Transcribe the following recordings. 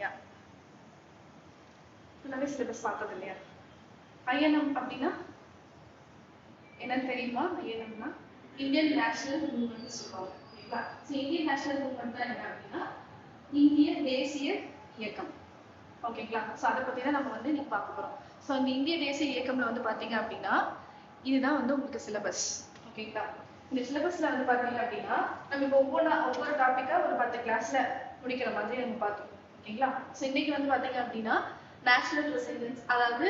இல்லையா? ஃபுல்லாவே சிலபஸ் பார்த்தது இல்லையா? ஐஎன்எம் அப்படின்னா என்னன்னு தெரியுமா? ஐஎன்எம்னா இந்தியன் நேஷனல் மூவ்மெண்ட் சொல்லுவாங்க. ஓகேங்களா? ஸோ இந்தியன் நேஷனல் மூவ்மெண்ட் தான் என்ன அப்படின்னா இந்திய தேசிய இயக்கம். ஓகேங்களா? ஸோ அதை பற்றி தான் நம்ம வந்து இன்னைக்கு பார்க்க போகிறோம். ஸோ இந்த இந்திய தேசிய இயக்கம்ல வந்து பார்த்தீங்க அப்படின்னா இதுதான் வந்து உங்களுக்கு சிலபஸ். ஓகேங்களா? இந்த சிலபஸ்ல வந்து பார்த்தீங்க அப்படின்னா நம்ம இப்போ ஒவ்வொரு டாப்பிக்கா ஒரு 10 கிளாஸ்ல முடிக்கிற மாதிரி நம்ம பார்த்தோம். ஓகேங்களா? ஸோ இன்னைக்கு வந்து பார்த்தீங்க அப்படின்னா நேஷனல் ரெசிடென்ஸ், அதாவது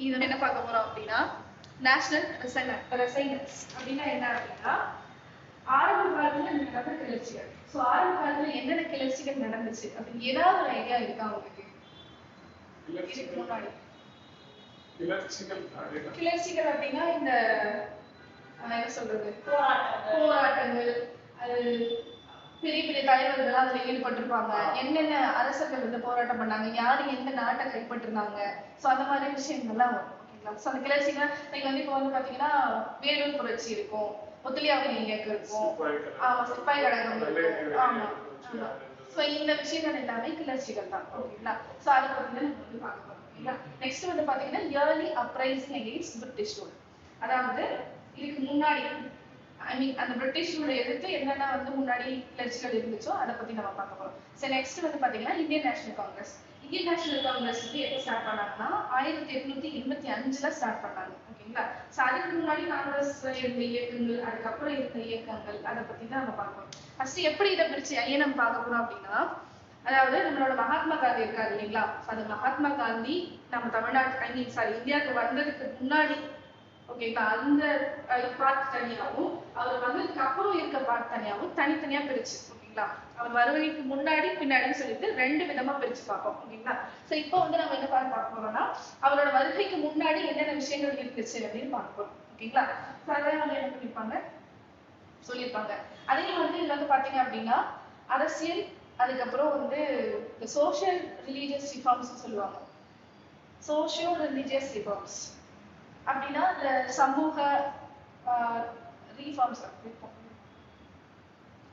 இது என்ன பார்க்க போறோம் அப்படின்னா நேஷனல் ரெசைனன்ஸ் அப்படின்னா என்ன அப்படின்னா ஆரம்ப காலத்துல நடந்த கிளர்ச்சிகள். ஸோ ஆரம்ப காலத்துல என்னென்ன கிளர்ச்சிகள் நடந்துச்சு அப்படின்னு ஏதாவது ஒரு ஐடியா இருக்கா உங்களுக்கு? இதுக்கு முன்னாடி கிளர்ச்சிகள் அப்படின்னா இந்த என்ன சொல்றது, போராட்டங்கள், அது பெரிய பெரிய தலைவர்கள் அதுல ஈடுபட்டிருப்பாங்க. என்னென்ன அரசர்கள் வந்து போராட்டம் பண்ணாங்க, யாரு எந்த நாட்டை கைப்பற்றினாங்க, ஸோ அந்த மாதிரி விஷயங்கள்லாம் வரும். ஓகேங்களா? ஸோ அந்த கிளர்ச்சினா நீங்க வந்து இப்போ வந்து பாத்தீங்கன்னா வேலூர் புரட்சி இருக்கும், ஒத்துழையாமை இயக்கம் இருக்கும், சிப்பாய் கழகம் இருக்கும். ஆமா, ஸோ இந்த விஷயங்கள் எல்லாமே கிளர்ச்சிகள் தான். ஓகேங்களா? ஸோ அதை பத்தி தான் நம்ம வந்து பார்க்க போறோம். ஓகேங்களா? நெக்ஸ்ட் வந்து பாத்தீங்கன்னா early uprising against British rule. அதாவது இதுக்கு முன்னாடி அந்த பிரிட்டிஷ் ரூலை எதிர்த்து என்னென்ன வந்து முன்னாடி கிளர்ச்சிகள் இருந்துச்சோ அதை பத்தி நம்ம பார்க்க போறோம். சரி, நெக்ஸ்ட் வந்து பாத்தீங்கன்னா Indian national Congress. Indian national Congress வந்து எப்போ ஸ்டார்ட் பண்ணாங்கன்னா 1885ல ஸ்டார்ட் பண்ணாங்க. ஓகேங்களா? ஸோ அதுக்கு முன்னாடி காங்கிரஸ் இருந்த இயக்கங்கள், அதுக்கப்புறம் இருந்த இயக்கங்கள், அதை பத்தி தான் நம்ம பார்க்கணும். ஃபர்ஸ்ட் எப்படி இதை பிரிச்சு ஏன் நம்ம பார்க்க போறோம் அப்படின்னா, அதாவது நம்மளோட மகாத்மா காந்தி இருக்காரு இல்லைங்களா? அது மகாத்மா காந்தி நம்ம தமிழ்நாட்டு இந்தியாவுக்கு வந்ததுக்கு முன்னாடி, ஓகேங்களா, அந்த பார்ட் தனியாகவும் அவர் வந்ததுக்கு அப்புறம் இருக்க பார்ட் தனியாகவும் தனித்தனியா பிரிச்சு, ஓகேங்களா, அவர் வருகைக்கு முன்னாடி பின்னாடின்னு சொல்லிட்டு 2 விதமா பிரிச்சு பார்ப்போம். ஓகேங்களா? ஸோ இப்போ வந்து நம்ம என்ன பார்க்க போறோம்னா அவரோட வருகைக்கு முன்னாடி என்னென்ன விஷயங்கள் இருந்துச்சு அப்படின்னு பார்க்க போறோம். ஓகேங்களா? ஸோ அதான் வந்து என்ன பண்ணிருப்பாங்க சொல்லியிருப்பாங்க. அதே வந்து இதுல வந்து பாத்தீங்க அப்படின்னா அரசியல், அதுக்கப்புறம் வந்து சோஷியல் ரிலீஜியஸ் ரிஃபார்ம்ஸ் சொல்லுவாங்க. சோஷியோ ரிலீஜியஸ் ரிஃபார்ம்ஸ் அப்படின்னா இந்த சமூக ரீஃபார்ம்ஸ்,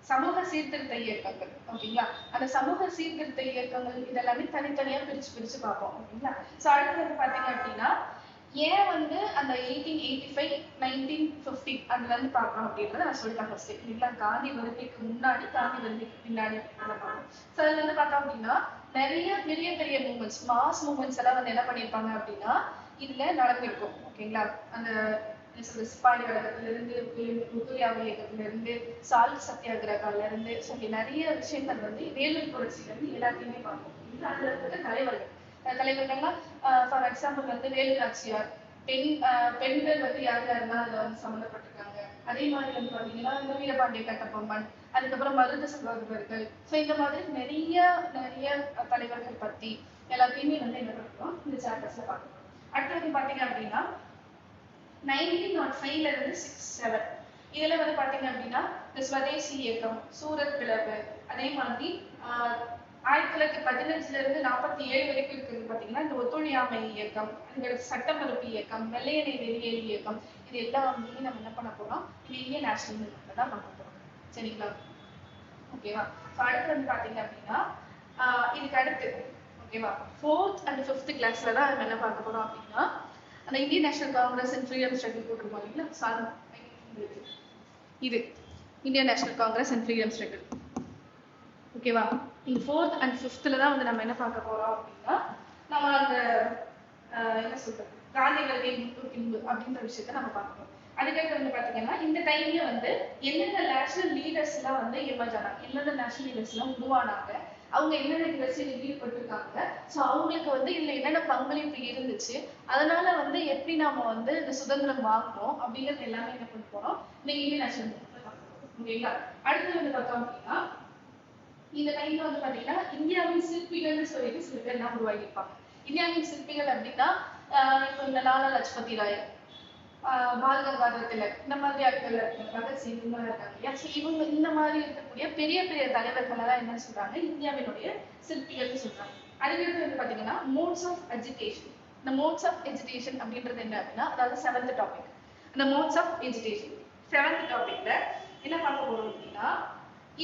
சமூக சீர்திருத்த இயக்கங்கள். ஓகேங்களா? அந்த சமூக சீர்திருத்த இயக்கங்கள் இதெல்லாமே தனித்தனியா பிரிச்சு பார்ப்போம். ஓகேங்களா? ஸோ அடுத்து வந்து பாத்தீங்க அப்படின்னா ஏன் வந்து அந்த 1885 1950 அதுல இருந்து பார்க்கணும் அப்படின்றத நான் சொல்லிட்டேன் ஃபர்ஸ்ட். இல்லைங்களா? காந்தி வருகைக்கு முன்னாடி, காந்தி வருகைக்கு பின்னாடி பார்க்கணும். ஸோ அதுல வந்து பார்த்தோம் அப்படின்னா நிறைய பெரிய பெரிய மூவ்மெண்ட்ஸ், மாஸ் மூவ்மெண்ட்ஸ் எல்லாம் வந்து என்ன பண்ணியிருப்பாங்க அப்படின்னா இதுல நடந்திருக்கும். ஓகேங்களா? அந்த சிப்பாய் கழகத்துல இருந்து, ஒத்துழையாமை இயக்கத்துல இருந்து, சால் சத்தியாகிரகால இருந்து சொல்லி நிறைய விஷயங்கள் வந்து வேலூர் புரட்சியில இருந்து எல்லாத்தையுமே பார்ப்போம். அதுல இருக்க தலைவர்கள்லாம் ஃபார் எக்ஸாம்பிள் வந்து வேலு நாச்சியார், பெண்கள் வந்து யார் யாருன்னா அதுல வந்து சம்மந்தப்பட்டிருக்காங்க. அதே மாதிரி வந்து பாத்தீங்கன்னா இந்த வீரபாண்டிய கட்டபொம்மன், அதுக்கப்புறம் மருது சகோதரர்கள், ஸோ இந்த மாதிரி நிறைய தலைவர்கள் பத்தி எல்லாத்தையுமே வந்து என்ன பண்ணுறோம் இந்த சாப்டர்ஸ்ல பார்க்கணும். அடுத்து வந்து பாத்தீங்க அப்படின்னா 1905ல இருந்து 67 இதுல வந்து பாத்தீங்க அப்படின்னா இந்த ஸ்வதேசி இயக்கம், சூரத் பிளவு, அதே மாதிரி 1915ல இருந்து 47 வரைக்கும் இருக்கிறது பாத்தீங்கன்னா இந்த ஒத்துழையாமை இயக்கம், இந்த சட்டமறுப்பு இயக்கம், வெள்ளையனை வெளியேறு இயக்கம், இது எல்லாமே நம்ம என்ன பண்ண போறோம் இந்த இந்தியன் நேஷனல் மூவ்மெண்ட்ல தான் பார்க்க போறோம். சரிங்களா? ஓகேவா? அடுத்து வந்து பாத்தீங்க அப்படின்னா இதுக்கு அடுத்து ஓகேவா 4th and 5th கிளாஸ்ல தான் நம்ம என்ன பார்க்க போறோம் அப்படின்னா அந்த Indian national Congress and freedom struggle போட்டிருப்போம் இல்லைங்களா? இது Indian national Congress and freedom struggle. ஓகேவா? இந்த 4th and 5th தான் வந்து நம்ம என்ன பார்க்க போறோம் அப்படின்னா நம்ம அந்த என்ன சொல்றது காந்தி வருகை முன்பு பின்பு அப்படின்ற விஷயத்த நம்ம பார்க்கணும். அதுக்கடுத்து வந்து பாத்தீங்கன்னா இந்த டைம்ல வந்து எந்தெந்த நேஷனல் லீடர்ஸ் எல்லாம் வந்து எமர்ஜ் ஆனாங்க, எந்தெந்த நேஷனல் லீடர்ஸ் எல்லாம் உருவானாங்க, அவங்க என்னென்ன கிளர்ச்சியில் ஈடுபட்டிருக்காங்க, ஸோ அவங்களுக்கு வந்து இதுல என்னென்ன பங்களிப்பு இருந்துச்சு, அதனால வந்து எப்படி நாம வந்து இந்த சுதந்திரம் வாங்கணும் அப்படிங்கிறது எல்லாமே என்ன பண்ண போறோம் இந்த இந்தியன் நேஷனல் மூவ்மெண்ட்ல பார்க்க போறோம். ஓகேங்களா? அடுத்து வந்து பார்த்தோம் அப்படின்னா இந்த டைம்ல வந்து பாத்தீங்கன்னா இந்தியாவின் சிற்பிகள்னு சொல்லிட்டு சில பேர் எல்லாம் உருவாகியிருப்பாங்க. இந்தியாவின் சிற்பிகள் அப்படின்னா இப்போ இந்த லாலா லஜ்பதி ராய், பால் கங்காதர் திலக், இந்த மாதிரி ஆட்கள் இருக்காங்க, பகத்சிங் இந்த மாதிரி இருக்காங்க இல்லையா? இவங்க இந்த மாதிரி இருக்கக்கூடிய பெரிய பெரிய தலைவர்கள் எல்லாம் என்ன சொல்றாங்க இந்தியாவினுடைய சிற்பிகள்னு சொல்றாங்க. அதுக்கடுத்து வந்து பாத்தீங்கன்னா மோட்ஸ் ஆஃப் எஜுகேஷன். இந்த மோட்ஸ் ஆஃப் எஜுகேஷன் அப்படின்றது என்ன அப்படின்னா அதாவது 7th டாபிக். இந்த மோட்ஸ் ஆஃப் எஜுகேஷன் 7th டாபிக்ல என்ன பார்க்க போறோம் அப்படின்னா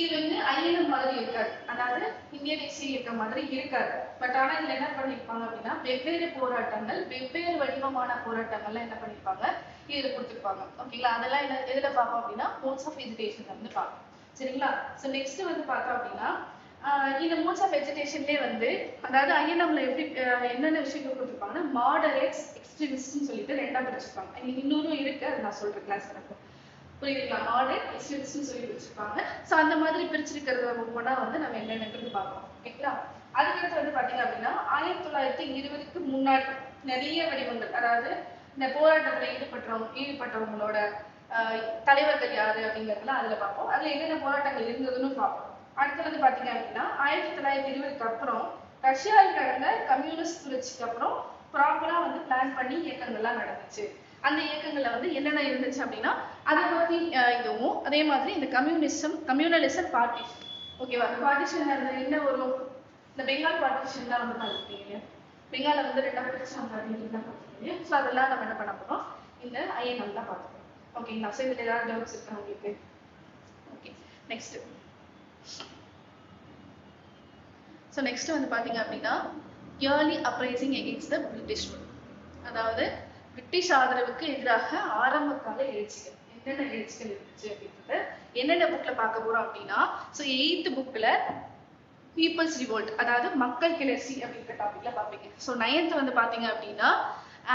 இது வந்து ஐஎன்எம் மாதிரி இருக்காது, அதாவது இந்திய தேசிய இயக்கம் மாதிரி இருக்காது. பட் ஆனா இதுல என்ன பண்ணிருப்பாங்க அப்படின்னா வெவ்வேறு போராட்டங்கள், வெவ்வேறு வடிவமான போராட்டங்கள்லாம் என்ன பண்ணிருப்பாங்க இதுல கொடுத்துருப்பாங்க. ஓகேங்களா, அதெல்லாம் என்ன எதுல பார்ப்போம் அப்படின்னா மோட்ஸ் ஆஃப் எஜுகேஷன் வந்து பார்ப்போம். சரிங்களா, ஸோ நெக்ஸ்ட் வந்து பார்த்தோம் அப்படின்னா இந்த மோட்ஸ் ஆஃப் எஜுகேஷன்லேயே வந்து அதாவது ஐஎன்எம்ல எப்படி என்னென்ன விஷயங்கள் கொடுத்துருப்பாங்கன்னா மாடரேட்ஸ், எக்ஸ்ட்ரீமிஸ்ட்னு சொல்லிட்டு ரெண்டா பிரிச்சிருப்பாங்க. இன்னொரும் இருக்கு, அது நான் சொல்றேன் கிளாஸ் வரப்போ. புரியுதுங்களா, மாடரேட், எக்ஸ்ட்ரீமிஸ்ட்னு சொல்லி பிரிச்சிருப்பாங்க. ஸோ அந்த மாதிரி பிரிச்சிருக்கிறத ஒவ்வொன்றா வந்து நம்ம என்னென்னு பார்ப்போம். ஓகேங்களா, அதுக்கடுத்து வந்து பாத்தீங்க அப்படின்னா 1920க்கு முன்னாடி நிறைய வடிவங்கள், அதாவது இந்த போராட்டத்துல ஈடுபட்டவங்களோட தலைவர்கள் யாரு அப்படிங்கறதுலாம் அதுல பார்ப்போம். அதுல என்னென்ன போராட்டங்கள் இருந்ததுன்னு பார்ப்போம். அடுத்து வந்து பாத்தீங்க அப்படின்னா 1920க்கு அப்புறம் ரஷ்யாவில் நடந்த கம்யூனிஸ்ட் புரட்சிக்கு அப்புறம் ப்ராப்பரா வந்து பிளான் பண்ணி இயக்கங்கள்லாம் நடந்துச்சு. அந்த இயக்கங்கள்ல வந்து என்னென்ன இருந்துச்சு அப்படின்னா அதை பத்தி இதுவும், அதே மாதிரி இந்த கம்யூனலிசம் பார்ட்டிஷன். ஓகேவா, பார்ட்டிஷன் என்ன வரும், இந்த பெங்கால் பார்ட்டிஷன் தான் வந்து பார்த்துருப்பீங்க. பெங்கால வந்து ரெண்டா பிரிச்சாங்க அப்படின்னு. ஸோ அதெல்லாம் நம்ம என்ன பண்ண போறோம், இந்த ஐஎன்எம் தான் பார்த்துக்கணும். ஓகேங்களா, ஸோ இதுல ஏதாவது டவுட்ஸ் இருக்கா உங்களுக்கு? Okay, next. ஸோ நெக்ஸ்ட் வந்து பாத்தீங்க அப்படின்னா early uprising against the British rule, அதாவது பிரிட்டிஷ் ஆதரவுக்கு எதிராக ஆரம்ப கால எழுச்சிகள், என்னென்ன எழுச்சிகள் இருந்துச்சு அப்படின்றத என்னென்ன புக்ல பார்க்க போறோம் அப்படின்னா ஸோ 8th புக்ல பீப்புள்ஸ் ரிவோல்ட், அதாவது மக்கள் கிளர்ச்சி அப்படின்ற டாபிக்ல பார்ப்பீங்க. ஸோ 9th வந்து பாத்தீங்க அப்படின்னா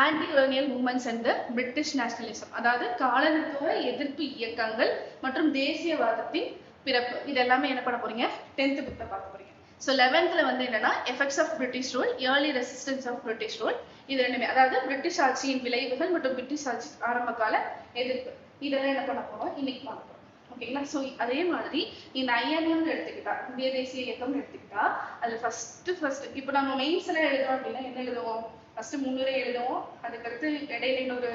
anti colonial movements and British nationalism, அதாவது காலனித்துவ எதிர்ப்பு இயக்கங்கள் மற்றும் தேசியவாதத்தின் பிறப்பு. இது எல்லாமே என்ன பண்ண போறீங்க 10th புக்ல பார்க்க போறீங்க. ஸோ 11th வந்து என்னன்னா effects of British rule, early resistance of British rule, இது ரெண்டுமே, அதாவது பிரிட்டிஷ் ஆட்சியின் விளைவுகள் மற்றும் பிரிட்டிஷ் ஆட்சி ஆரம்ப கால எதிர்ப்பு, இதெல்லாம் என்ன பண்ண போறோம் இன்னைக்கு பார்க்க போறோம். ஓகேங்களா, ஸோ அதே மாதிரி இந்த ஐஎன்எம் எடுத்துக்கிட்டா, இந்திய தேசிய இயக்கம் எடுத்துக்கிட்டா, அது ஃபர்ஸ்ட் இப்போ நம்ம மெயின்ஸ் எல்லாம் எழுதுறோம் அப்படின்னா என்ன எழுதுவோம், ஃபர்ஸ்ட் முன்னுரை எழுதுவோம், அதுக்கடுத்து இடையில இன்னொரு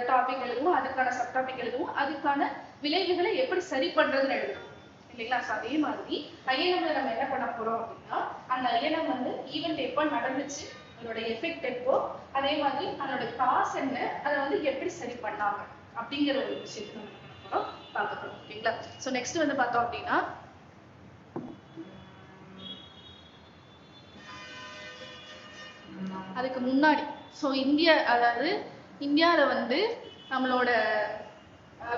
டாபிக் எழுதுவோம், அதுக்கான சப் டாபிக் எழுதுவோம், அதுக்கான விளைவுகளை எப்படி சரி பண்றதுன்னு எழுதுவோம் இல்லைங்களா. ஸோ அதே மாதிரி ஐஎன்எம்ல நம்ம என்ன பண்ண போறோம் அப்படின்னா அந்த ஐஎன்எம் வந்து ஈவெண்ட் எப்போ நடந்துச்சு, அதோட எஃபெக்ட் எப்போ, அதே மாதிரி அதோட காசு என்ன, அதை வந்து எப்படி சரி பண்ணாங்க அப்படிங்கிற ஒரு விஷயத்தை நம்ம என்ன பண்ண போறோம் பார்க்க போறோம். ஓகேங்களா, ஸோ நெக்ஸ்ட் வந்து பார்த்தோம் அப்படின்னா அதுக்கு முன்னாடி ஸோ அதாவது இந்தியாவில் வந்து நம்மளோட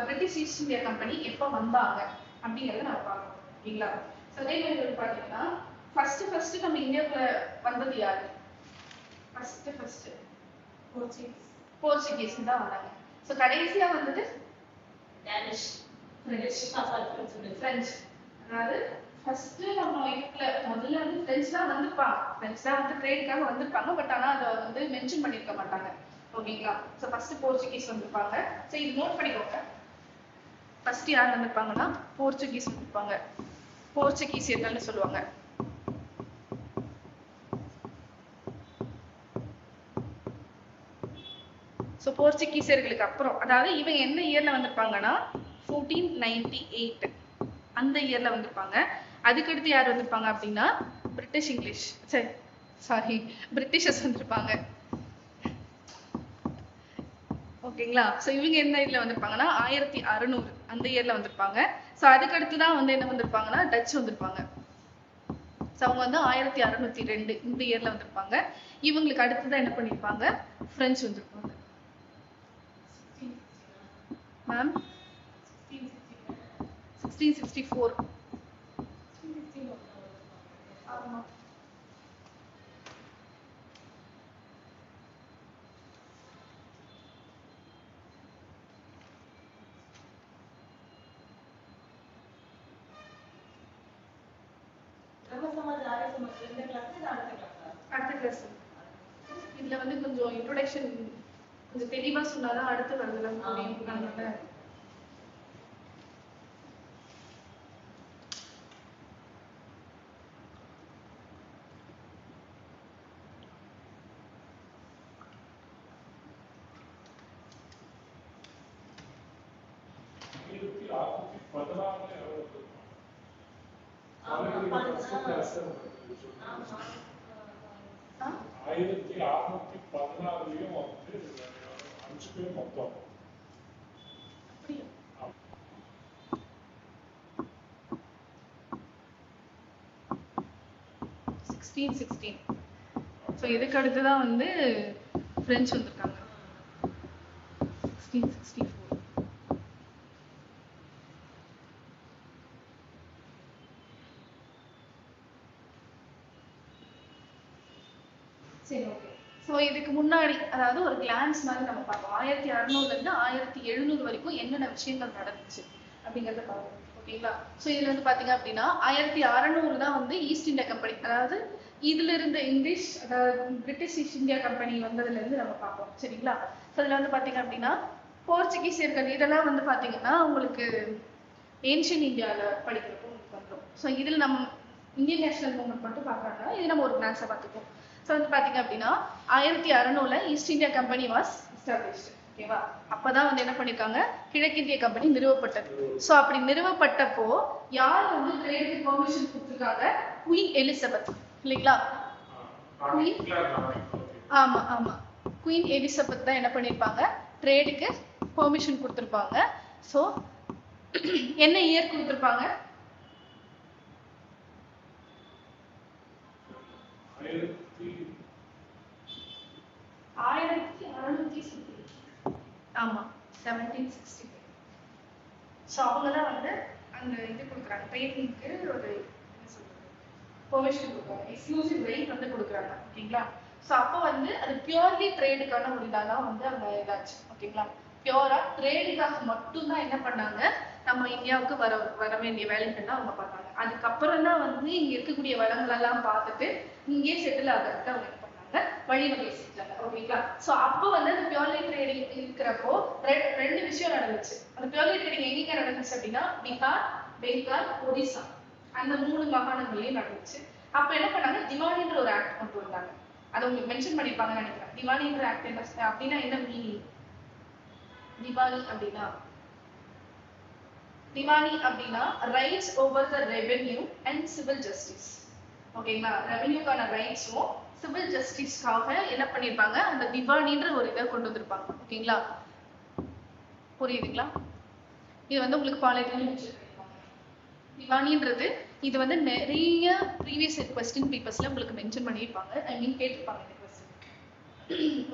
பிரிட்டிஷ் ஈஸ்ட் இந்தியா கம்பெனி எப்போ வந்தாங்க அப்படிங்கிறத நம்ம பார்க்கணும். ஓகேங்களா, ஸோ அதே மாதிரி வந்து பார்த்தீங்கன்னா ஃபர்ஸ்ட் நம்ம இந்தியாவுக்குள்ள வந்தது யாரு, ஃபர்ஸ்ட் போர்ச்சுகீஸ் தான் வந்தாங்க. ஸோ கடைசியா வந்தது டேனிஷ், பிரெஞ்சு. அதாவது ஃபர்ஸ்ட் நம்ம இதுக்குள்ள முதல்ல வந்து பிரெஞ்சு தான் வந்திருப்பாங்க, பிரெஞ்சு தான் வந்து ட்ரேடுக்காக வந்திருப்பாங்க. பட் ஆனால் அதை வந்து மென்ஷன் பண்ணியிருக்க மாட்டாங்க. ஓகேங்களா, ஸோ ஃபர்ஸ்ட் போர்ச்சுகீஸ் வந்திருப்பாங்க. ஸோ இது நோட் பண்ணிக்கோங்க, ஃபர்ஸ்ட் யார் வந்திருப்பாங்கன்னா போர்ச்சுகீஸ் வந்திருப்பாங்க, போர்ச்சுகீசியர்கள்னு சொல்லுவாங்க. ஸோ போர்ச்சுகீசியர்களுக்கு அப்புறம், அதாவது இவங்க எந்த இயர்ல வந்திருப்பாங்கன்னா 1498 அந்த இயர்ல வந்திருப்பாங்க. அதுக்கடுத்து யார் வந்திருப்பாங்க அப்படின்னா பிரிட்டிஷர்ஸ் வந்திருப்பாங்க. ஓகேங்களா, ஸோ இவங்க எந்த இயர்ல வந்திருப்பாங்கன்னா 1600 அந்த இயர்ல வந்திருப்பாங்க. ஸோ அதுக்கடுத்து தான் வந்து என்ன வந்திருப்பாங்கன்னா டச் வந்திருப்பாங்க. ஸோ அவங்க வந்து 1602 இந்த இயர்ல வந்திருப்பாங்க. இவங்களுக்கு அடுத்துதான் என்ன பண்ணிருப்பாங்க பிரெஞ்சு வந்திருப்பாங்க. மேம் 1664. ஆமா, அடுத்த கிளாஸ். இதுல வந்து கொஞ்சம் இன்ட்ரோடக்ஷன் கொஞ்சம் தெளிவா சொன்னாதான் அடுத்து வரலாம். 1616. ஸோ இதுக்கு அடுத்து தான் வந்து பிரெஞ்சு வந்திருக்காங்க 1664. சரி, ஓகே. ஸோ இதுக்கு முன்னாடி அதாவது ஒரு கிளான்ஸ் மாதிரி நம்ம பார்ப்போம். 1600 1700 வரைக்கும் என்னென்ன விஷயங்கள் நடந்துச்சு அப்படிங்கிறத பார்ப்போம். ஓகேங்களா? ஸோ இதுல வந்து பாத்தீங்க அப்படின்னா 1600 தான் வந்து ஈஸ்ட் இந்தியா கம்பெனி, அதாவது இதுல இருந்த இங்கிலீஷ், அதாவது பிரிட்டிஷ் ஈஸ்ட் இந்தியா கம்பெனி வந்ததுல இருந்து நம்ம பார்ப்போம். சரிங்களா? ஸோ இதுல வந்து பாத்தீங்க அப்படின்னா போர்ச்சுகீசியர்கள் இதெல்லாம் வந்து பாத்தீங்கன்னா உங்களுக்கு ஏன்ஷியன் இந்தியாவில படிக்கிறப்போ உங்களுக்கு வந்துடும். ஸோ இதுல நம்ம இந்தியன் நேஷனல் மூவ்மெண்ட் மட்டும் பார்க்கறாங்க. இது நம்ம ஒரு கிளான்ஸை பார்த்துப்போம். ஸோ வந்து பாத்தீங்க அப்படின்னா 1600 East India Company was established. ஓகேவா? அப்பதான் வந்து என்ன பண்ணிருக்காங்க, கிழக்கிந்திய கம்பெனி நிறுவப்பட்டது. ஸோ அப்படி நிறுவப்பட்டப்போ யார் வந்து ட்ரேடுக்கு பெர்மிஷன் கொடுத்துருக்காங்க? குயின் எலிசபெத் இல்லைங்களா? ஆமா ஆமா, குயின் எலிசபெத் தான் என்ன பண்ணிருப்பாங்க, ட்ரேடுக்கு பெர்மிஷன் கொடுத்துருப்பாங்க. ஸோ என்ன இயர் கொடுத்துருப்பாங்க? 1660. ஆமா, 1760. ஸோ அவங்க தான் வந்து அந்த இது கொடுக்குறாங்க, ட்ரேடிங்க்கு ஒரு என்ன சொல்றது, பெர்மிஷன் கொடுக்குறாங்க, எக்ஸ்க்ளூசிவ் ரைட் வந்து கொடுக்குறாங்க. ஓகேங்களா? ஸோ அப்போ வந்து அது பியூர்லி ட்ரேடுக்கான ஒரு இதாக தான் வந்து அங்கே இதாச்சு. ஓகேங்களா? பியூரா ட்ரேடுக்காக மட்டும்தான் என்ன பண்ணாங்க, நம்ம இந்தியாவுக்கு வர வேண்டிய வேலைகள்லாம் அவங்க பார்த்தாங்க. அதுக்கப்புறம் தான் வந்து இங்க இருக்கக்கூடிய வளங்கள் எல்லாம் பார்த்துட்டு இங்கே செட்டில் ஆகிறதுக்கு அவங்க என்ன பண்ணாங்க, வழிவகை செஞ்சாங்க. ஓகேங்களா? ஸோ அப்போ வந்து அந்த பியூர்லி ட்ரேடிங் இருக்கிறப்போ ரெண்டு விஷயம் நடந்துச்சு. அந்த பியூர்லி ட்ரேடிங் எங்க நடந்துச்சு அப்படின்னா பீகார், பெங்கால், ஒடிசா அந்த 3 மாகாணங்களையும் நடந்துச்சு. அப்ப என்ன பண்ணாங்க, திவானின்ற ஒரு ஆக்ட் கொண்டு வந்தாங்க. அதை உங்களுக்கு மென்ஷன் பண்ணிருப்பாங்கன்னு நினைக்கிறேன். திவானின்ற ஆக்ட் என்ன அப்படின்னா என்ன மீனிங்? திவானி அப்படின்னா rights over the revenue and civil justice. ஓகேங்களா? ரெவென்யூக்கான ரைட்ஸும் சிவில் ஜஸ்டிஸ்க்காக என்ன பண்ணிருப்பாங்க, அந்த திவானின்ற ஒரு இதை கொண்டு வந்திருப்பாங்க. ஓகேங்களா? புரியுதுங்களா? இது வந்து உங்களுக்கு பாலிட்டியில் திவானின்றது இது வந்து நிறைய ப்ரீவியஸ் கொஸ்டின் பேப்பர்ஸ்ல உங்களுக்கு மென்ஷன் பண்ணியிருப்பாங்க. ஐ மீன் கேட்டிருப்பாங்க இந்த கொஸ்டின்.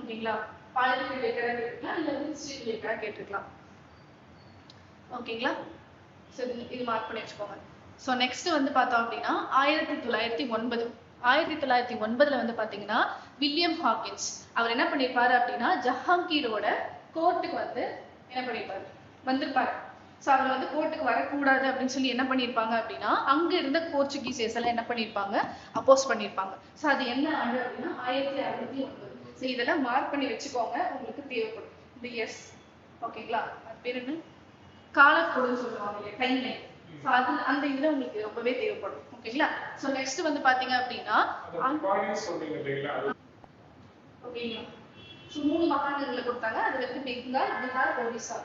ஓகேங்களா? பாலிட்டி ரிலேட்டடா கேட்கலாம், இல்ல ஹிஸ்டரி ரிலேட்டடா கேட்டிருக்கலாம். ஓகேங்களா? ஸோ இது மார்க் பண்ணி வச்சுக்கோங்க. ஸோ நெக்ஸ்ட் வந்து பார்த்தோம் அப்படின்னா 1909 வந்து பாத்தீங்கன்னா வில்லியம் ஹாக்கின்ஸ் அவர் என்ன பண்ணிருப்பாரு அப்படின்னா ஜஹாங்கீரோட கோர்ட்டுக்கு வந்து என்ன பண்ணிருப்பாரு, வந்திருப்பாரு. ஸோ அவர் வந்து கோர்ட்டுக்கு வரக்கூடாது அப்படின்னு சொல்லி என்ன பண்ணியிருப்பாங்க அப்படின்னா அங்க இருந்த போர்ச்சுகீசியர்ஸ் எல்லாம் என்ன பண்ணியிருப்பாங்க, அப்போஸ் பண்ணியிருப்பாங்க. ஸோ அது என்ன ஆண்டு அப்படின்னா 1609. ஸோ இதெல்லாம் மார்க் பண்ணி வச்சுக்கோங்க, உங்களுக்கு தேவைப்படும் இந்த இயர்ஸ். ஓகேங்களா? அது பேர் என்ன, காலக்கோடுன்னு சொல்லுவாங்க, டைம்லைன். ஸோ அது அந்த இதுல உங்களுக்கு ரொம்பவே தேவைப்படும். ஓகேங்களா? ஸோ நெக்ஸ்ட் வந்து பாத்தீங்க அப்படின்னா ஓகேங்களா, ஸோ 3 மாகாணங்களை கொடுத்தாங்க. அது வந்து பெங்கால், பீகார், ஒடிசா.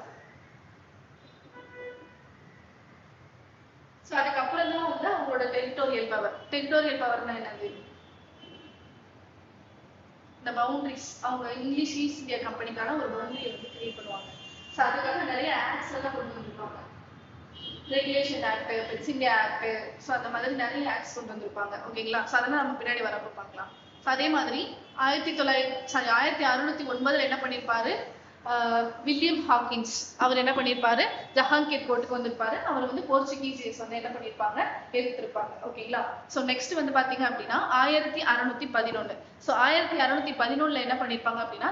ஸோ அதுக்கப்புறம் தான் வந்து அவங்களோட டெரிட்டோரியல் பவர்னா என்னது, இந்த பவுண்டரிஸ். அவங்க இங்கிலீஷ் ஈஸ்ட் இந்தியா கம்பெனிக்கான ஒரு பவுண்டரியை வந்து கிரியேட் பண்ணுவாங்க. ஸோ அதுக்காக நிறைய ஆக்ட்ஸ் எல்லாம் கொண்டு வந்திருப்பாங்க, regulation act, Pitt's India Act. So அந்த மாதிரி நிறைய ஆக்ட்ஸ் கொண்டு வந்திருப்பாங்க. ஓகேங்களா? ஸோ அதெல்லாம் நம்ம பின்னாடி வரப்போ பார்க்கலாம். ஸோ அதே மாதிரி 1609 என்ன பண்ணியிருப்பாரு, வில்லியம் ஹாக்கின்ஸ் அவர் என்ன பண்ணியிருப்பாரு, ஜஹாங்கீர் கோர்ட்டுக்கு வந்திருப்பாரு. அவர் வந்து போர்ச்சுகீசியர்ஸ் வந்து என்ன பண்ணியிருப்பாங்க, எதிர்த்திருப்பாங்க. ஓகேங்களா? ஸோ நெக்ஸ்ட் வந்து பாத்தீங்க அப்படின்னா 1611. ஸோ 1611 என்ன பண்ணியிருப்பாங்க அப்படின்னா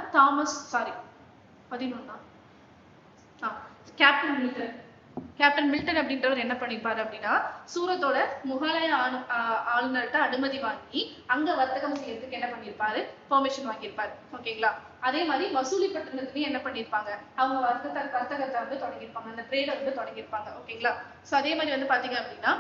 கேப்டன் மில்டன் அப்படின்றவர் என்ன பண்ணிருப்பாரு அப்படின்னா சூரத்தோட முகலாய ஆளுநர்கிட்ட அனுமதி வாங்கி அங்க வர்த்தகம் செய்யறதுக்கு என்ன பண்ணிருப்பாரு, பெர்மிஷன் வாங்கியிருப்பாரு. ஓகேங்களா? அதே மாதிரி மசூலிப்பட்டினத்துலயும் என்ன பண்ணிருப்பாங்க, அவங்க வர்த்தகத்தை வந்து தொடங்கியிருப்பாங்க, அந்த ட்ரேட வந்து தொடங்கியிருப்பாங்க. ஓகேங்களா? ஸோ அதே மாதிரி வந்து பாத்தீங்க அப்படின்னா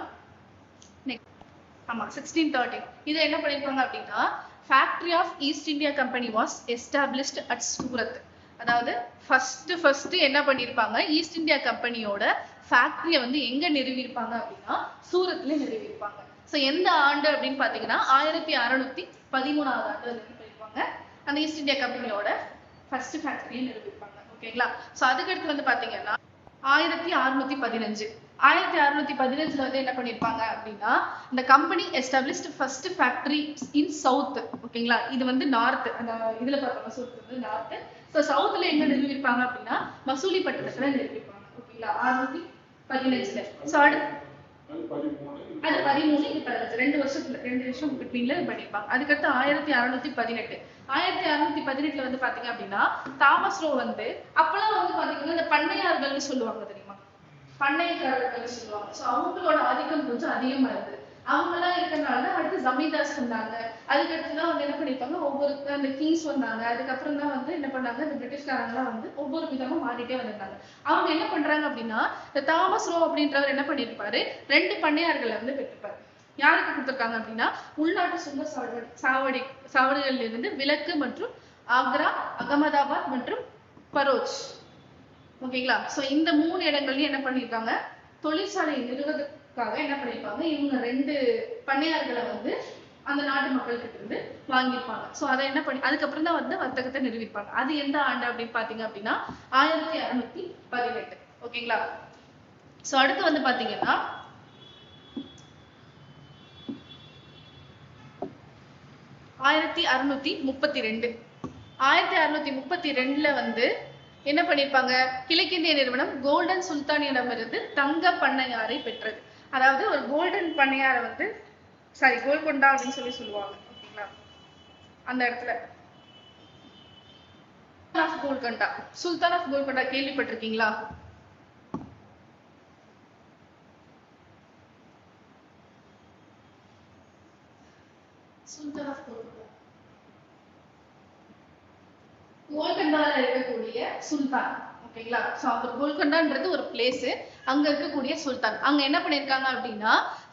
ஆமா 1613 இது என்ன பண்ணிருப்பாங்க அப்படின்னா factory of East India Company was established at Surat. அதாவது ஃபர்ஸ்ட் என்ன பண்ணிருப்பாங்க, ஈஸ்ட் இந்தியா கம்பெனியோட ஃபேக்டரியை வந்து எங்க நிறுவியிருப்பாங்க அப்படின்னா சூரத்ல நிறுவியிருப்பாங்க. ஸோ எந்த ஆண்டு அப்படின்னு பாத்தீங்கன்னா 1613 ஆண்டு பண்ணிருப்பாங்க அந்த ஈஸ்ட் இந்தியா கம்பெனியோட ஃபர்ஸ்ட் ஃபேக்டரியை நிறுவியிருப்பாங்க. ஓகேங்களா? ஸோ அதுக்கடுத்து வந்து பாத்தீங்கன்னா 1615 1615 வந்து என்ன பண்ணிருப்பாங்க அப்படின்னா இந்த company established first factory in South. ஓகேங்களா, இது வந்து நார்த். அந்த இதுல பார்த்தோம்னா சவுத் வந்து நார்த். ஸோ சவுத்ல எங்க நிறுவிருப்பாங்க அப்படின்னா மசூலிப்பட்டினத்துல நிறுவிருப்பாங்க. ஓகேங்களா, 1615. ஸோ அடுத்து அது 13 இது 15 2 வருஷம் பிட்வீன்ல பண்ணிருப்பாங்க. அதுக்கடுத்து 1618 1618 வந்து பாத்தீங்க அப்படின்னா தாமஸ் ரோ வந்து அப்பெல்லாம் வந்து பாத்தீங்கன்னா இந்த பண்ணையார்கள்னு சொல்லுவாங்க தெரியுமா, பண்ணைக்காரர்கள் சொல்லுவாங்க. ஸோ அவங்களோட ஆதிக்கம் கொஞ்சம் அதிகமா இருக்கு. அவங்க எல்லாம் இருக்கிறதுனால அடுத்து ஜமீன்தார்ஸ் வந்தாங்க. அதுக்கடுத்து தான் வந்து என்ன பண்ணிருப்பாங்க, ஒவ்வொரு அந்த கிங்ஸ் வந்தாங்க. அதுக்கப்புறம் தான் வந்து என்ன பண்ணாங்க, இந்த பிரிட்டிஷ்காரங்களாம் வந்து ஒவ்வொரு விதமா மாறிட்டே வந்திருந்தாங்க. அவங்க என்ன பண்றாங்க அப்படின்னா இந்த தாமஸ் ரோ அப்படின்றவர் என்ன பண்ணிருப்பாரு, 2 பண்ணையார்களை வந்து பெற்றிருப்பாரு. யாருக்கு கொடுத்திருக்காங்க அப்படின்னா உள்நாட்டு சுங்க சாவடிகளில் இருந்து விலக்கு மற்றும் ஆக்ரா, அகமதாபாத் மற்றும் பரோச். ஓகேங்களா, சோ இந்த 3 இடங்கள்லயும் என்ன பண்ணிருக்காங்க, தொழிற்சாலை நிறுவனத்துக்காக என்ன பண்ணிருப்பாங்க, இவங்க 2 பண்ணையார்களை வந்து அந்த நாட்டு மக்கள் கிட்ட இருந்து வாங்கியிருப்பாங்க. சோ அதை என்ன பண்ணி அதுக்கப்புறம் தான் வந்து வர்த்தகத்தை நிறுவிப்பாங்க. அது எந்த ஆண்டு அப்படின்னு பாத்தீங்க அப்படின்னா 1618. ஓகேங்களா, சோ அடுத்து வந்து பாத்தீங்கன்னா 1632 1632 வந்து என்ன பண்ணிருப்பாங்க, கிழக்கிந்திய நிறுவனம் கோல்டன் சுல்தானியிடமிருந்து தங்க பண்ணையாரை பெற்றது. அதாவது ஒரு கோல்டன் பண்ணையாரை வந்து கோல்கொண்டா அப்படின்னு சொல்லுவாங்க. ஓகேங்களா, அந்த இடத்துல கோல்கொண்டா, சுல்தான் ஆஃப் கோல்கொண்டா கேள்விப்பட்டிருக்கீங்களா? சுல்தான் ஆஃப் கோல்கொண்டா கோல்கண்டால இருக்கக்கூடிய சுல்தான். ஓகேங்களா, சோ அவர் கோல்கண்டான்றது ஒரு பிளேஸ், அங்க இருக்கக்கூடிய சுல்தான். அங்க என்ன பண்ணிருக்காங்க அப்படின்னா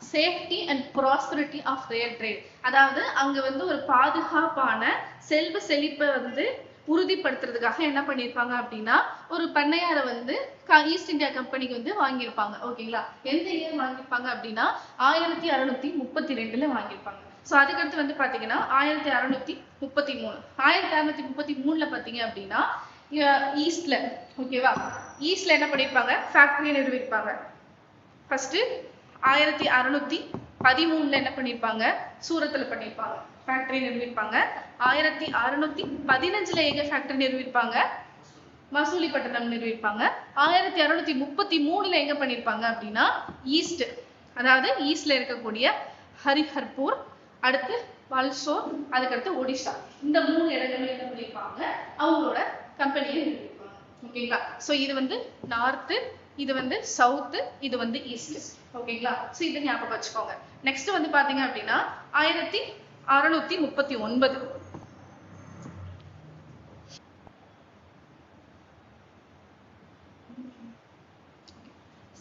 safety and prosperity of rail trade. அதாவது அங்க வந்து ஒரு பாதுகாப்பான செல்வ செழிப்பை வந்து உறுதிப்படுத்துறதுக்காக என்ன பண்ணிருப்பாங்க அப்படின்னா ஒரு பண்ணையாரை வந்து ஈஸ்ட் இந்தியா கம்பெனிக்கு வந்து வாங்கியிருப்பாங்க. ஓகேங்களா, எந்த இயர் வாங்கியிருப்பாங்க அப்படின்னா 1632 வாங்கியிருப்பாங்க. சோ அதுக்கடுத்து வந்து பாத்தீங்கன்னா 1633 1633 பாத்தீங்க அப்படின்னா ஈஸ்ட்ல, ஓகேவா, ஈஸ்ட்ல என்ன பண்ணிருப்பாங்க, ஃபேக்டரி நிறுவிருப்பாங்க. ஃபர்ஸ்ட் 1613 என்ன பண்ணிருப்பாங்க, சூரத்ல பண்ணிருப்பாங்க ஃபேக்டரி நிறுவிருப்பாங்க. 1615 எங்க ஃபேக்டரி நிறுவிருப்பாங்க, மசூலிப்பட்டினம் நிறுவிருப்பாங்க. 1633 எங்க பண்ணிருப்பாங்க அப்படின்னா ஈஸ்ட், அதாவது ஈஸ்ட்ல இருக்கக்கூடிய ஹரிஹர்பூர், அடுத்து வல்சோர், அதுக்கடுத்து ஒடிஷா, இந்த 3 இடங்கள்ல என்ன பண்ணிருப்பாங்க அவங்களோட கம்பெனியை நிறுவிருப்பாங்க. ஓகேங்களா, சோ இது வந்து நார்த், இது வந்து சவுத், இது வந்து ஈஸ்ட். ஓகேங்களா, சோ இதை ஞாபகம் வச்சுக்கோங்க. நெக்ஸ்ட் வந்து பாத்தீங்க அப்படின்னா 1639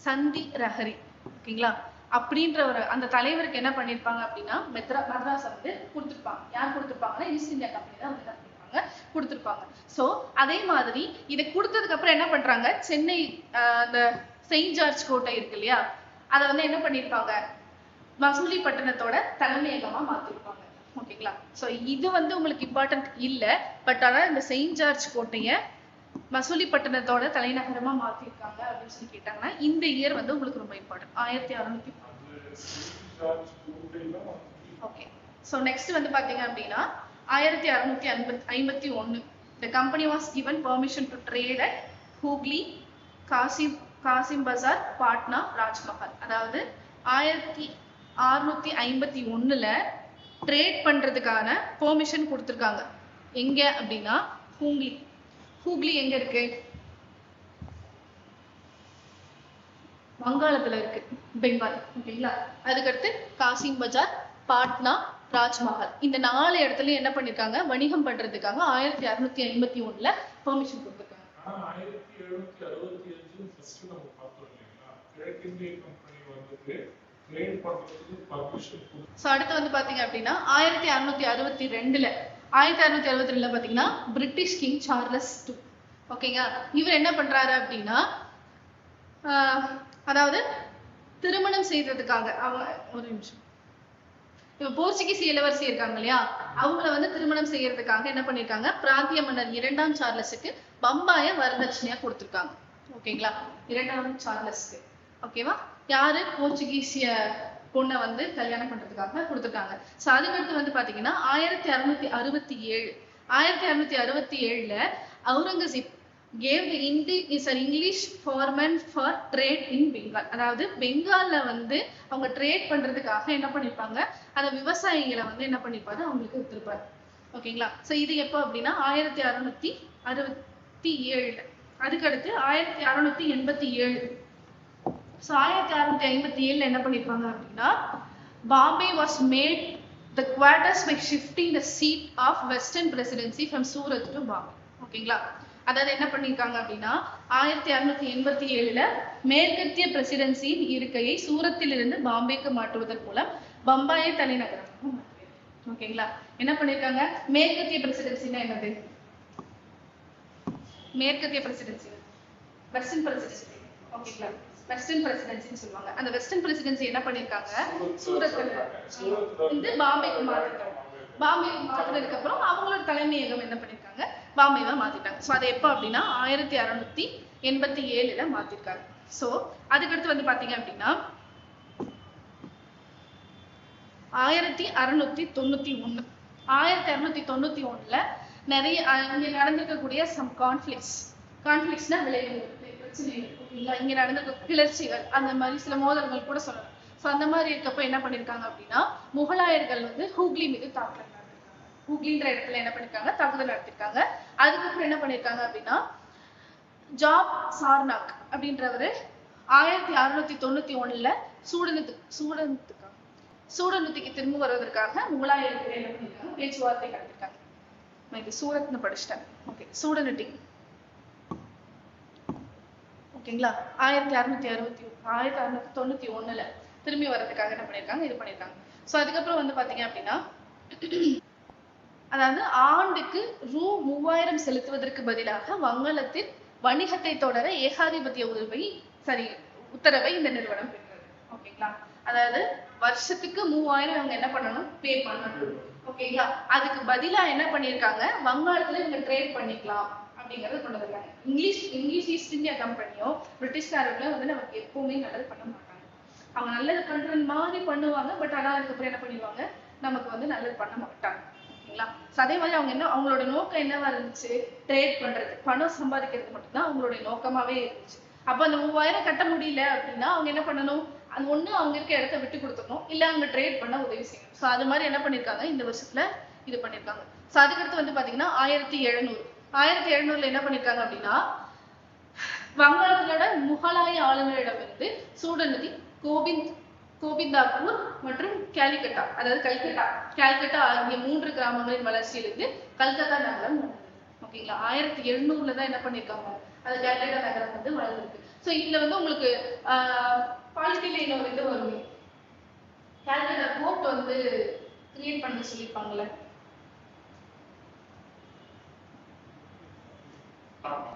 சந்தி ரஹரி. ஓகேங்களா, அப்படின்ற ஒரு அந்த தலைவருக்கு என்ன பண்ணிருப்பாங்க அப்படின்னா மദ്രാஸ் வந்து கொடுத்திருப்பாங்க. யார் கொடுத்திருப்பாங்கன்னா ஈஸ்ட் இந்தியா கம்பெனி தான் வந்து கொடுத்திருப்பாங்க. சோ அதே மாதிரி இதை கொடுத்ததுக்கு அப்புறம் என்ன பண்றாங்க, சென்னை அந்த செயின்ட் ஜார்ஜ் கோட்டை இருக்கு இல்லையா, அதை வந்து என்ன பண்ணிருப்பாங்க மசூலிப்பட்டினத்தோட தலைமையகமா மாத்திருப்பாங்க. ஓகேங்களா, சோ இது வந்து உங்களுக்கு இம்பார்ட்டன்ட் இல்ல, பட் ஆனா இந்த செயின்ட் ஜார்ஜ் கோட்டைய மசூலிப்பட்டினத்தோட தலைநகரமா மாத்திருக்காங்க அப்படின்னு சொல்லி கேட்டாங்கன்னா இந்த இயர் வந்து உங்களுக்கு ரொம்ப இம்பார்ட்டன்ட். 1600. ஓகே, சோ நெக்ஸ்ட் வந்து பாத்தீங்க அப்படின்னா 1651 the company was given permission to trade at Hooghly, Kasim பஜார், பாட்னா, ராஜ்மஹால். அதாவது 1651 ட்ரேட் பண்றதுக்கான பெர்மிஷன் கொடுத்திருக்காங்க. எங்க அப்படின்னா ஹூக்ளி. ஹூக்ளி எங்க இருக்கு, வங்காளத்துல இருக்கு, பெங்கால். ஓகேங்களா, அதுக்கடுத்து காசிம் பஜார், பாட்னா, ராஜ்மஹால், இந்த 4 இடத்துலயும் என்ன பண்ணிருக்காங்க வணிகம் பண்றதுக்காக 1651 பெர்மிஷன் கொடுத்திருக்காங்க. அடுத்து வந்து பாத்தீங்க அப்படின்னா 1662 பாத்தீங்கன்னா பிரிட்டிஷ் கிங் சார்லஸ் II. ஓகேங்க, இவர் என்ன பண்றாரு அப்படின்னா அதாவது திருமணம் செய்ததுக்காக அவங்க ஒரு நிமிஷம் இப்ப போர்ச்சுகீஸ் இளவரசி இருக்காங்க இல்லையா, அவங்கள வந்து திருமணம் செய்யறதுக்காக என்ன பண்ணிருக்காங்க பிராந்திய மன்னர் 2ஆம் சார்லஸுக்கு பம்பாய வரதட்சணையா கொடுத்திருக்காங்க. ஓகேங்களா, 2ஆம் சார்லஸ்க்கு. ஓகேவா, யாரு போர்ச்சுகீசிய பொண்ணை வந்து கல்யாணம் பண்றதுக்காக கொடுத்துருக்காங்க. ஸோ அதுக்கடுத்து வந்து பாத்தீங்கன்னா 1667ல Aurangzeb gave the English foreman for trade in Bengal. அதாவது பெங்கால்ல வந்து அவங்க ட்ரேட் பண்றதுக்காக என்ன பண்ணிருப்பாங்க, அந்த விவசாயிகளை வந்து என்ன பண்ணிருப்பாரு, அவங்களுக்கு வித்திருப்பாரு. ஓகேங்களா, சோ இது எப்போ அப்படின்னா 1667. அதுக்கடுத்து 1687. ஸோ 1657 என்ன பண்ணிருப்பாங்க அப்படின்னா, Bombay was made the quarters by shifting the seat of Western Presidency from Surat to Bombay. ஓகேங்களா, அதாவது என்ன பண்ணிருக்காங்க அப்படின்னா 1687ல மேற்கத்திய பிரசிடென்சியின் இருக்கையை சூரத்தில் இருந்து பாம்பேக்கு மாற்றுவதன் மூலம் பம்பாயை தலைநகரம். ஓகேங்களா, என்ன பண்ணிருக்காங்க, மேற்கத்திய பிரசிடென்சினா என்னது, மேற்கத்திய பிரசிடென்சி வெஸ்டர்ன் பிரசிடென்சி. ஓகேங்களா, வெஸ்டர்ன் பிரசிடென்சின்னு சொல்லுவாங்க. அந்த வெஸ்டர்ன் பிரசிடென்சி என்ன பண்ணிருக்காங்க, சூரத்ல இருந்து பாம்பேக்கு மாத்திட்டாங்க. பாம்பேக்கு மாத்தினதுக்கு அப்புறம் அவங்களோட தலைமையகம் என்ன பண்ணிருக்காங்க, பாம்பேவா மாத்திட்டாங்க. ஸோ அது எப்போ அப்படின்னா 1687ல மாத்திருக்காங்க. ஸோ அதுக்கடுத்து வந்து பாத்தீங்க அப்படின்னா 1691. 1691ல நிறைய இங்க நடந்திருக்கக்கூடிய சம் கான்ஃபிளிக்ஸ்னா விளைவுகள், பிரச்சனைகள். ஓகேங்களா, இங்க நடந்திருக்க கிளர்ச்சிகள், அந்த மாதிரி சில மோதல்கள் கூட சொல்லலாம். ஸோ அந்த மாதிரி இருக்கப்ப என்ன பண்ணிருக்காங்க அப்படின்னா, முகலாயர்கள் வந்து ஹூக்ளி மீது தாக்குதல் நடத்திருக்காங்க. ஹூக்ளின்ற இடத்துல என்ன பண்ணிருக்காங்க, தாக்குதல் நடத்திருக்காங்க. அதுக்கப்புறம் என்ன பண்ணிருக்காங்க அப்படின்னா, ஜாப் சார்னாக் அப்படின்றவரு 1691ல சூடனுத்திக்கு திரும்ப வருவதற்காக முகலாயர்கள் என்ன பண்ணிருக்காங்க, பேச்சுவார்த்தை நடத்திருக்காங்க. சூரத்னு படிச்சிட்டேன். ஓகே, சூடனுட்டி. ஓகேங்களா, 1691ல திரும்பி வர்றதுக்காக என்ன பண்ணிருக்காங்க, இது பண்ணிருக்காங்க. ஸோ அதுக்கப்புறம் வந்து பாத்தீங்க அப்படின்னா, அதாவது ஆண்டுக்கு ரூ.3000 செலுத்துவதற்கு பதிலாக வங்காளத்தில் வணிகத்தை தொடர ஏகாதிபத்திய உத்தரவை இந்த நிறுவனம் பெற்றது. ஓகேங்களா, அதாவது வருஷத்துக்கு 3000 இவங்க என்ன பண்ணணும், பே பண்ணணும். ஓகேங்களா, அதுக்கு பதிலா என்ன பண்ணிருக்காங்க, வங்காளத்துல இவங்க ட்ரேட் பண்ணிக்கலாம் அப்படிங்கறது கொண்டு வந்தாங்க. இங்கிலீஷ் ஈஸ்ட் இந்தியா கம்பெனியோ பிரிட்டிஷ்காரர்களோ வந்து நமக்கு எப்பவுமே நல்லது பண்ண மாட்டாங்க. அவங்க நல்லது பண்றது மாதிரி பண்ணுவாங்க, பட் ஆனா அதுக்கப்புறம் என்ன பண்ணிடுவாங்க, நமக்கு வந்து நல்லது பண்ண மாட்டாங்க. ஓகேங்களா, அதே மாதிரி அவங்க என்ன, அவங்களோட நோக்கம் என்னவா இருந்துச்சு, ட்ரேட் பண்றது, பணம் சம்பாதிக்கிறது மட்டும்தான் அவங்களுடைய நோக்கமாவே இருந்துச்சு. அப்ப அந்த 3000 கட்ட முடியல அப்படின்னா அவங்க என்ன பண்ணணும், அது ஒண்ணு அவங்க இருக்க இடத்த விட்டு கொடுத்துடணும், இல்ல அவங்க ட்ரேட் பண்ண உதவி செய்யணும். ஸோ அது மாதிரி என்ன பண்ணிருக்காங்க, இந்த வருஷத்துல இது பண்ணிருக்காங்க. ஸோ அதுக்கடுத்து வந்து பாத்தீங்கன்னா 1700ல என்ன பண்ணிருக்காங்க அப்படின்னா, வங்காளத்தோட முகலாய ஆளுநரிடமிருந்து சூடனுதி, கோபிந்தாப்பூர் மற்றும் கல்கத்தா ஆகிய 3 கிராமங்களின் வளர்ச்சியிலிருந்து கல்கத்தா நகரம். ஓகேங்களா, 1700ல தான் என்ன பண்ணிருக்காங்க, அது கல்கத்தா நகரம் வந்து வளர்ந்துருக்கு. ஸோ இதுல வந்து உங்களுக்கு பாலிட்டியில இன்னொரு இது வரும், கல்கத்தா கோர்ட் வந்து கிரியேட் பண்ண சொல்லியிருப்பாங்கல்ல.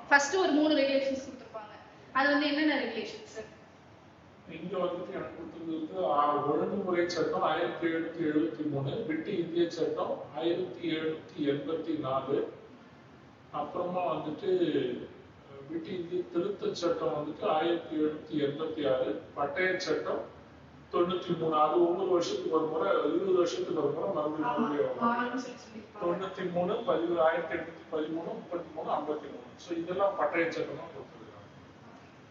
ஃபர்ஸ்ட் ஒரு 3 ரெகுலேஷன்ஸ் கொடுத்திருப்பாங்க. அது வந்து என்னென்ன ரெகுலேஷன்ஸ், இங்க வந்துட்டு எனக்கு கொடுத்திருந்தது ஒழுங்குமுறை சட்டம் 1773, விட்டு இந்திய சட்டம் 1784, அப்புறமா வந்துட்டு விட்டு இந்திய திருத்த சட்டம் வந்துட்டு 1786, பட்டய சட்டம் 93. அது ஒவ்வொரு வருஷத்துக்கு ஒரு முறை, 20 வருஷத்துக்கு ஒரு முறை மறுபடியும் 93, 1813, 33, 53. ஸோ இதெல்லாம் பட்டய சட்டமா கொடுத்துருக்காங்க.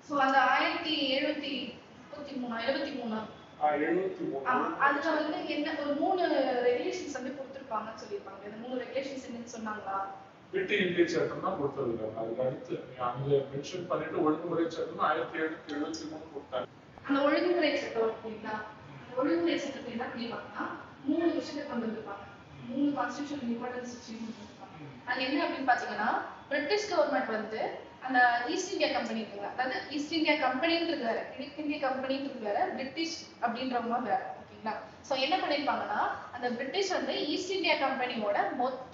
ஸோ அந்த 1723 அதுல வந்து என்ன ஒரு 3 ரெகுலேஷன்ஸ் வந்து கொடுத்திருப்பாங்கன்னு சொல்லியிருப்பாங்க. இந்த 3 ரெகுலேஷன்ஸ் என்னன்னு சொன்னாங்களா, விட்டு இந்திய சட்டம் தான் கொடுத்துருக்காங்க. அதுக்கு அடுத்து அங்க மென்ஷன் பண்ணிட்டு ஒழுங்குமுறை சட்டம் 1773 கொடுத்தாங்க. அந்த ஒழுங்குமுறை சட்டம் அப்படின்னா, ஒழுங்குமுறை சட்டத்தை என்ன பண்ணிருப்பாங்கன்னா 3 விஷயத்தை கொண்டு வந்திருப்பாங்க. 3 கான்ஸ்டிடியூஷன் இம்பார்ட்டன்ஸ் வச்சிருப்பாங்க. அது என்ன அப்படின்னு பாத்தீங்கன்னா, பிரிட்டிஷ் கவர்மெண்ட் வந்து அந்த ஈஸ்ட் இந்தியா கம்பெனி இருக்குங்க, அதாவது ஈஸ்ட் இந்தியா கம்பெனின்றது வேற, கிழக்கு இந்திய கம்பெனின்றது வேற, பிரிட்டிஷ் அப்படின்றவங்க வேற. ஓகேங்களா, ஸோ என்ன பண்ணிருப்பாங்கன்னா, அந்த பிரிட்டிஷ் வந்து ஈஸ்ட் இந்தியா கம்பெனியோட மொத்த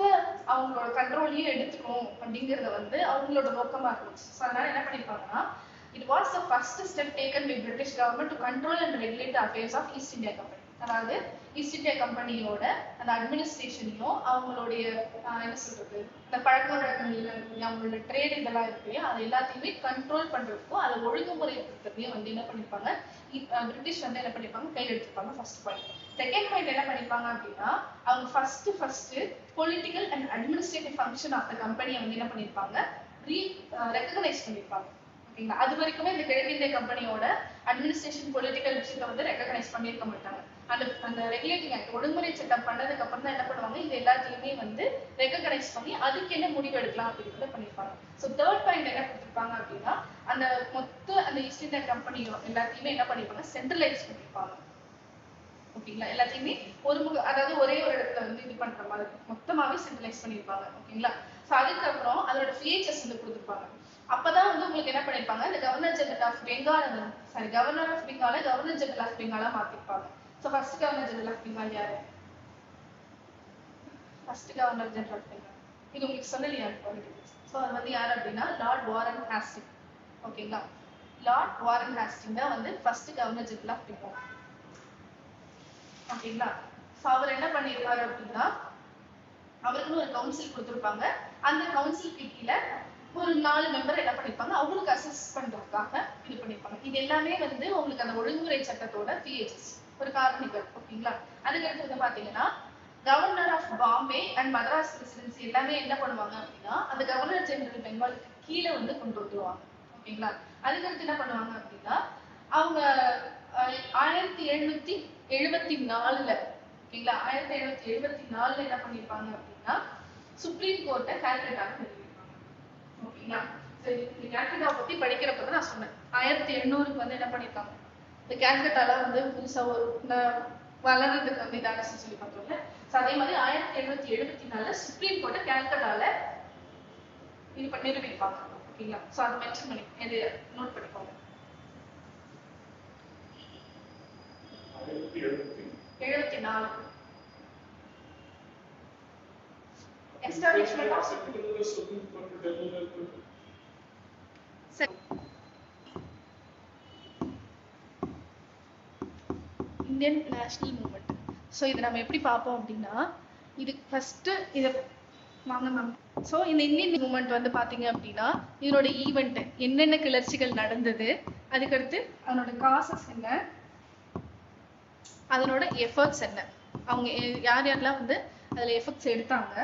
அவங்களோட கண்ட்ரோலையும் எடுத்துக்கணும் அப்படிங்கறத வந்து அவங்களோட நோக்கமா இருந்துச்சு. ஸோ அதனால என்ன பண்ணிருப்பாங்கன்னா, it was the first step taken by British government to control and regulate the affairs of East India Company. அதாவது ஈஸ்ட் இந்தியா கம்பெனியோட அந்த அட்மினிஸ்ட்ரேஷனையும் அவங்களுடைய என்ன சொல்றது இந்த பழக்க வழக்கங்கள் அவங்களோட ட்ரேட் இதெல்லாம் இருக்கு இல்லையா அது எல்லாத்தையுமே கண்ட்ரோல் பண்றதுக்கும் அதை ஒழுங்குமுறைப்படுத்துறதையும் வந்து என்ன பண்ணிருப்பாங்க பிரிட்டிஷ் வந்து என்ன பண்ணிருப்பாங்க கையில் எடுத்துப்பாங்க ஃபர்ஸ்ட் பாயிண்ட். செகண்ட் பாயிண்ட் என்ன பண்ணிருப்பாங்க அப்படின்னா அவங்க first political and administrative function of the கம்பெனியை வந்து என்ன பண்ணிருப்பாங்க ரெகக்னைஸ் பண்ணிருப்பாங்க. ஓகேங்களா? அது வரைக்குமே இந்த கிழக்கிந்திய கம்பெனியோட அட்மினிஸ்ட்ரேஷன் பொலிட்டிக்கல் விஷயத்தை வந்து ரெகக்னைஸ் பண்ணிருக்க மாட்டாங்க. அந்த ரெகுலேட்டிங் ஆக்ட் ஒழுங்குமுறை சட்டம் பண்ணதுக்கு அப்புறம் தான் என்ன பண்ணுவாங்க இது எல்லாத்தையுமே வந்து ரெகக்னைஸ் பண்ணி அதுக்கு என்ன முடிவு எடுக்கலாம் அப்படின்றத பண்ணிருப்பாங்க. ஸோ தேர்ட் பாயிண்ட் என்ன கொடுத்துருப்பாங்க அப்படின்னா அந்த ஈஸ்ட் இந்தியா கம்பெனியோ எல்லாத்தையுமே என்ன பண்ணிருப்பாங்க சென்ட்ரலைஸ் பண்ணிருப்பாங்க. ஓகேங்களா? எல்லாத்தையுமே அதாவது ஒரே ஒரு இடத்துல வந்து இது பண்ற மாதிரி மொத்தமாவே சென்ட்ரலைஸ் பண்ணிருப்பாங்க. ஓகேங்களா? ஸோ அதுக்கப்புறம் அதோட ஃபீச்சர்ஸ் வந்து கொடுத்துருப்பாங்க. அப்பதான் வந்து உங்களுக்கு என்ன பண்ணிருப்பாங்க இந்த governor general of Bengal governor of Bengal governor general of பெங்காலா மாத்திருப்பாங்க. So first governor general of Bengal யாரு? First governor general of Bengal இது உங்களுக்கு சொல்லலையா? ஸோ அது வந்து யாரு அப்படின்னா லார்ட் வாரன் ஹாஸ்டிங். ஓகேங்களா? லார்ட் வாரன் ஹாஸ்டிங் தான் வந்து first governor general of Bengal. ஓகேங்களா? ஸோ அவர் என்ன பண்ணிருப்பாரு அப்படின்னா அவருக்குன்னு ஒரு கவுன்சில் கொடுத்துருப்பாங்க. அந்த கவுன்சிலுக்கு கீழே ஒரு 4 மெம்பர் என்ன பண்ணிருப்பாங்க அவங்களுக்கு அசஸ் பண்றதுக்காக இது பண்ணிருப்பாங்க. இது எல்லாமே வந்து உங்களுக்கு அந்த ஒழுங்குமுறை சட்டத்தோட ஃபீச்சர்ஸ் ஒரு காரணிகள். ஓகேங்களா? அதுக்கடுத்து வந்து பாத்தீங்கன்னா governor of Bombay and Madras presidency எல்லாமே என்ன பண்ணுவாங்க அப்படின்னா அந்த கவர்னர் ஜெனரல் பெங்காலுக்கு கீழே வந்து கொண்டு வந்துருவாங்க. ஓகேங்களா? அதுக்கடுத்து என்ன பண்ணுவாங்க அப்படின்னா அவங்க 1774 ஓகேங்களா 1774 என்ன பண்ணிருப்பாங்க அப்படின்னா சுப்ரீம் கோர்ட்டை கால்குலேட் பண்ணிருப்பாங்க. ஓகேங்களா? சரி இந்த கால்குலேட்டா பத்தி படிக்கிறப்ப நான் சொன்னேன் 1800க்கு வந்து என்ன பண்ணிருக்காங்க இந்த கால்குலேட்டால வந்து புதுசா வளர்றதுக்கு வந்து இதாக சொல்லி பார்த்தோம்ல. அதே மாதிரி 1774 சுப்ரீம் கோர்ட்டை கால்குலேட்டால இது பண்ணி நிரூபிப்பாங்க. ஓகேங்களா? சோ அதை மென்ஷன் பண்ணி இது நோட் பண்ணிக்கோங்க. 1774 establishment of Indian national movement. So இதை நம்ம எப்படி பார்ப்போம் அப்படின்னா இது ஃபர்ஸ்ட் இதை வாங்க மேம். ஸோ இந்த இந்தியன் மூவ்மெண்ட் வந்து பார்த்தீங்க அப்படின்னா இதனோட ஈவெண்ட் என்னென்ன கிளர்ச்சிகள் நடந்தது, அதுக்கடுத்து அதனோட காசஸ் என்ன, அதனோட எஃபர்ட்ஸ் என்ன, அவங்க யார் யாரெல்லாம் வந்து அதில் எஃபர்ட்ஸ் எடுத்தாங்க,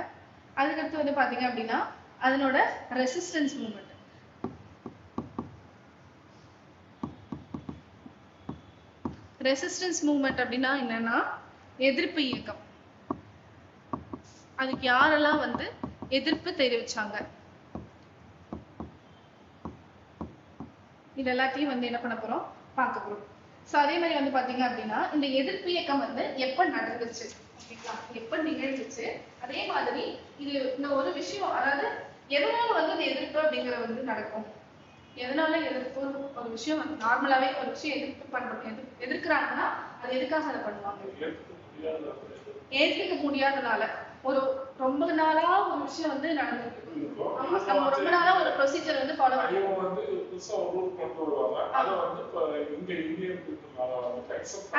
அதுக்கடுத்து வந்து பார்த்தீங்க அப்படின்னா அதனோட ரெசிஸ்டன்ஸ் மூவ்மெண்ட். ரெசிஸ்டன்ஸ் மூவ்மெண்ட் அப்படின்னா என்னன்னா எதிர்ப்பு இயக்கம். அதுக்கு யாரெல்லாம் வந்து எதிர்ப்பு தெரிவிச்சாங்க இது எல்லாத்தையும் வந்து என்ன பண்ண போறோம் பார்க்க போறோம். ஸோ அதே மாதிரி வந்து பாத்தீங்க அப்படின்னா இந்த எதிர்ப்பு இயக்கம் வந்து எப்ப நடந்துச்சு, ஓகேங்களா, எப்ப நிகழ்ந்துச்சு, அதே மாதிரி இது இந்த ஒரு விஷயம் அதாவது எதனால வந்து இந்த எதிர்ப்பு அப்படிங்கிறது வந்து நடக்கும், எதனால எதிர்ப்பு ஒரு விஷயம் வந்து நார்மலாவே ஒரு விஷயம் எதிர்க்கிறாங்கன்னா அது எதுக்காக அதை பண்ணுவாங்க, ஏற்றுக்க முடியாதனால ஒரு ரொம்ப நாளா ஒரு விஷயம் வந்து நடந்துருக்கு, நம்ம ரொம்ப நாளா ஒரு ப்ரொசீஜர் வந்து ஃபாலோ பண்ணுவோம்,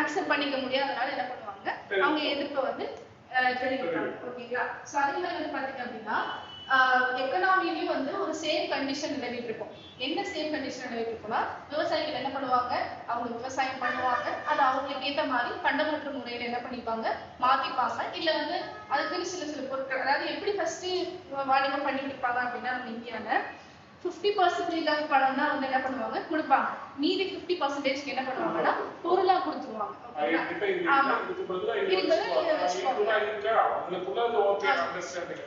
அக்செப்ட் பண்ணிக்க முடியாதனால என்ன பண்ணுவாங்க அவங்க எதிர்ப்பை வந்து தெரிவிக்கிறாங்க. ஓகேங்களா? ஸோ அதே மாதிரி வந்து பாத்தீங்க அப்படின்னா எக்கனாமிலையும் வந்து ஒரு சேம் கண்டிஷன் நிலவிட்டு இருக்கும். என்ன சேம் கண்டிஷன் நிலவிட்டு இருக்கும்னா விவசாயிகள் என்ன பண்ணுவாங்க அவங்க விவசாயம் பண்ணுவாங்க, அது அவங்களுக்கு ஏற்ற மாதிரி பண்டமாற்று முறையில என்ன பண்ணிப்பாங்க மாத்திப்பாங்க. இல்ல வந்து அதுக்கு சில பொருட்கள் அதாவது எப்படி ஃபர்ஸ்ட் வாணிபம் பண்ணி கொடுப்பாங்க அப்படின்னா நம்ம இந்தியால 50% ஆஃப் பணம் தான் வந்து என்ன பண்ணுவாங்க கொடுப்பாங்க, மீதி 50% என்ன பண்ணுவாங்கன்னா பொருளா கொடுத்துருவாங்க.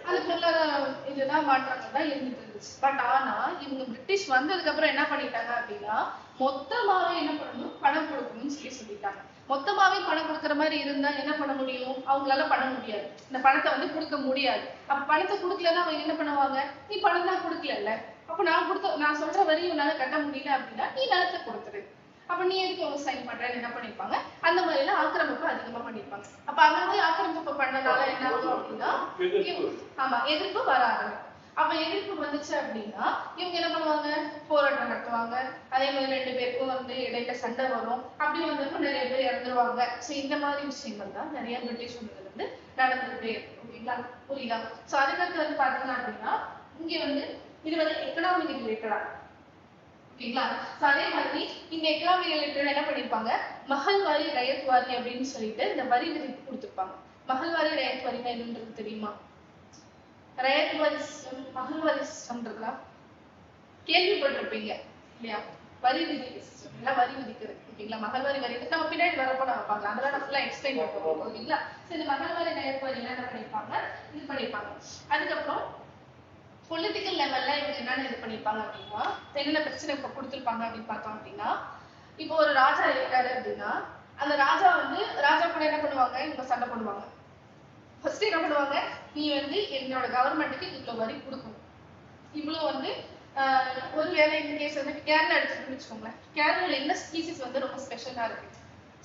அது பொருளாதார இதுதான் மாற்றங்கள் தான் இருந்துட்டு இருந்துச்சு. பட் ஆனா இவங்க பிரிட்டிஷ் வந்ததுக்கு அப்புறம் என்ன பண்ணிட்டாங்க அப்படின்னா மொத்தமாவே என்ன பண்ணணும் பணம் கொடுக்கணும்னு சொல்லிட்டாங்க. மொத்தமாவே பணம் கொடுக்குற மாதிரி இருந்தா என்ன பண்ண முடியும், அவங்களால பண்ண முடியாது, இந்த பணத்தை வந்து கொடுக்க முடியாது. அப்ப பணத்தை கொடுக்கலன்னா அவங்க என்ன பண்ணுவாங்க, நீ பணம் தான் கொடுக்கல, அப்ப நான் சொல்ற வரி உன்னால கட்ட முடியல அப்படின்னா நீ நிலத்தை கொடுத்துரு, அப்ப நீ எதுக்கு விவசாயம் பண்றேன்னு என்ன பண்ணிருப்பாங்க, அந்த மாதிரி எல்லாம் ஆக்கிரமிப்பு அதிகமா பண்ணிருப்பாங்க. அப்ப அந்த மாதிரி ஆக்கிரமிப்பு பண்ணனால என்ன ஆகும் அப்படின்னா ஆமா எதிர்ப்பு வர ஆரம்பிக்கும். அப்ப எதிர்ப்பு வந்துச்சு அப்படின்னா இவங்க என்ன பண்ணுவாங்க, போராட்டம் நடத்துவாங்க. அதே மாதிரி 2 பேருக்கும் வந்து இடையில சண்டை வரும். அப்படி வந்தப்ப நிறைய பேர் இறந்துருவாங்க. சோ இந்த மாதிரி விஷயங்கள் தான் நிறைய பிரிட்டிஷ் வந்து நடந்துகிட்டே இருக்கு. ஓகேங்களா, புரியுதா? சோ அதுக்கடுத்து வந்து பாத்தீங்க அப்படின்னா இங்க வந்து இது வந்து எக்கனாமிக் ரிலேட்டடா, ஓகேங்களா. சோ அதே மாதிரி இந்த எக்கனாமிக் ரிலேட்டட் என்ன பண்ணிருப்பாங்க, மஹல்வாரி ரயத்வாரி அப்படின்னு சொல்லிட்டு இந்த வரி விதிப்பு கொடுத்திருப்பாங்க. மஹல்வாரி ரயத்வாரினா என்னன்றது தெரியுமா? ரயத்வாரி சிஸ்டம், மஹல்வாரி சிஸ்டம்ன்றதா கேள்விப்பட்டிருப்பீங்க இல்லையா? வரி விதிப்பு சிஸ்டம், இல்ல வரி விதிக்கிறது. ஓகேங்களா, மஹல்வாரி வரி நம்ம பின்னாடி வரப்போ நம்ம பார்க்கலாம். அதெல்லாம் நம்ம ஃபுல்லா எக்ஸ்பிளைன் பண்ணுவோம். ஓகேங்களா. சோ இந்த மஹல்வாரி ரயத்வாரி என்ன பண்ணிருப்பாங்க, இது பண்ணிருப்பாங்க. அதுக்கப்புறம் பொலிட்டிக்கல் லெவல்ல இவங்க என்னென்ன இது பண்ணிருப்பாங்க அப்படின்னா, என்னென்ன பிரச்சனை இப்ப கொடுத்திருப்பாங்க அப்படின்னு பார்த்தோம் அப்படின்னா, இப்போ ஒரு ராஜா இருக்காரு அப்படின்னா அந்த ராஜா வந்து ராஜா கூட என்ன பண்ணுவாங்க, இவங்க சண்டை போடுவாங்க. ஃபர்ஸ்ட் என்ன பண்ணுவாங்க, நீ வந்து என்னோட கவர்மெண்ட்டுக்கு இவ்வளவு வரி கொடுக்கணும், இவ்வளவு வந்து ஒருவேளை இந்த கேஸ் வந்து கேரளா எடுத்துட்டு வச்சுக்கோங்களேன். கேரளால என்ன ஸ்பீசிஸ் வந்து ரொம்ப ஸ்பெஷலா இருக்கு,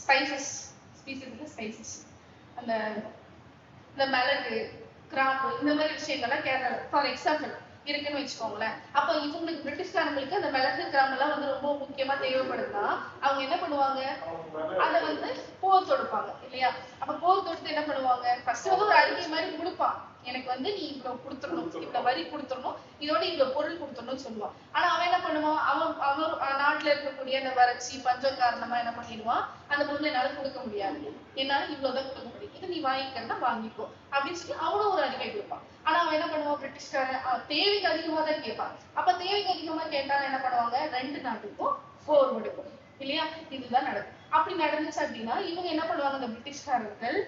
ஸ்பைசஸ் ஸ்பைசஸ், அந்த இந்த மிளகு, கிராம்பு, இந்த மாதிரி விஷயங்கள்லாம் கேரளா ஃபார் எக்ஸாம்பிள் இருக்குன்னு வச்சுக்கோங்களேன். அப்ப இவங்களுக்கு பிரிட்டிஷ்காரங்களுக்கு அந்த மிளகு, கிராம்பு எல்லாம் வந்து ரொம்ப முக்கியமா தேவைப்படுதுன்னா அவங்க என்ன பண்ணுவாங்க, அதை வந்து போர் தொடுப்பாங்க இல்லையா. அப்ப போர் தொடுத்து என்ன பண்ணுவாங்க, ஃபர்ஸ்ட் வந்து ஒரு அறிக்கை மாதிரி கொடுப்பான், எனக்கு வந்து நீ இவ்வளவு கொடுத்துடணும், இவ்வளவு வரி கொடுத்துடணும், இதோட இவ்வளவு பொருள் கொடுத்துடணும்னு சொல்லுவான். ஆனா அவன் என்ன பண்ணுவான், அவன் நாட்டுல இருக்கக்கூடிய அந்த வறட்சி பஞ்சம் காரணமா என்ன பண்ணிடுவான், அந்த பொருள் என்னால கொடுக்க முடியாது, என்னால இவ்வளவுதான் கொடுக்க முடியும், இதை நீ வாங்கிக்கிறதா வாங்கிக்கோ அப்படின்னு சொல்லி அவனும் ஒரு அறிக்கை கொடுப்பான். ஆனா அவன் என்ன பண்ணுவான், பிரிட்டிஷ்காரன் தேவைக்கு அதிகமா தான் கேட்பான். அப்ப தேவைக்கு அதிகமா கேட்டாலும் என்ன பண்ணுவாங்க, 2 நாட்டுக்கும் போர் விடுக்கும் இல்லையா. இதுதான் நடக்கும். அப்படி நடந்துச்சு அப்படின்னா இவங்க என்ன பண்ணுவாங்க, அந்த பிரிட்டிஷ்காரர்கள்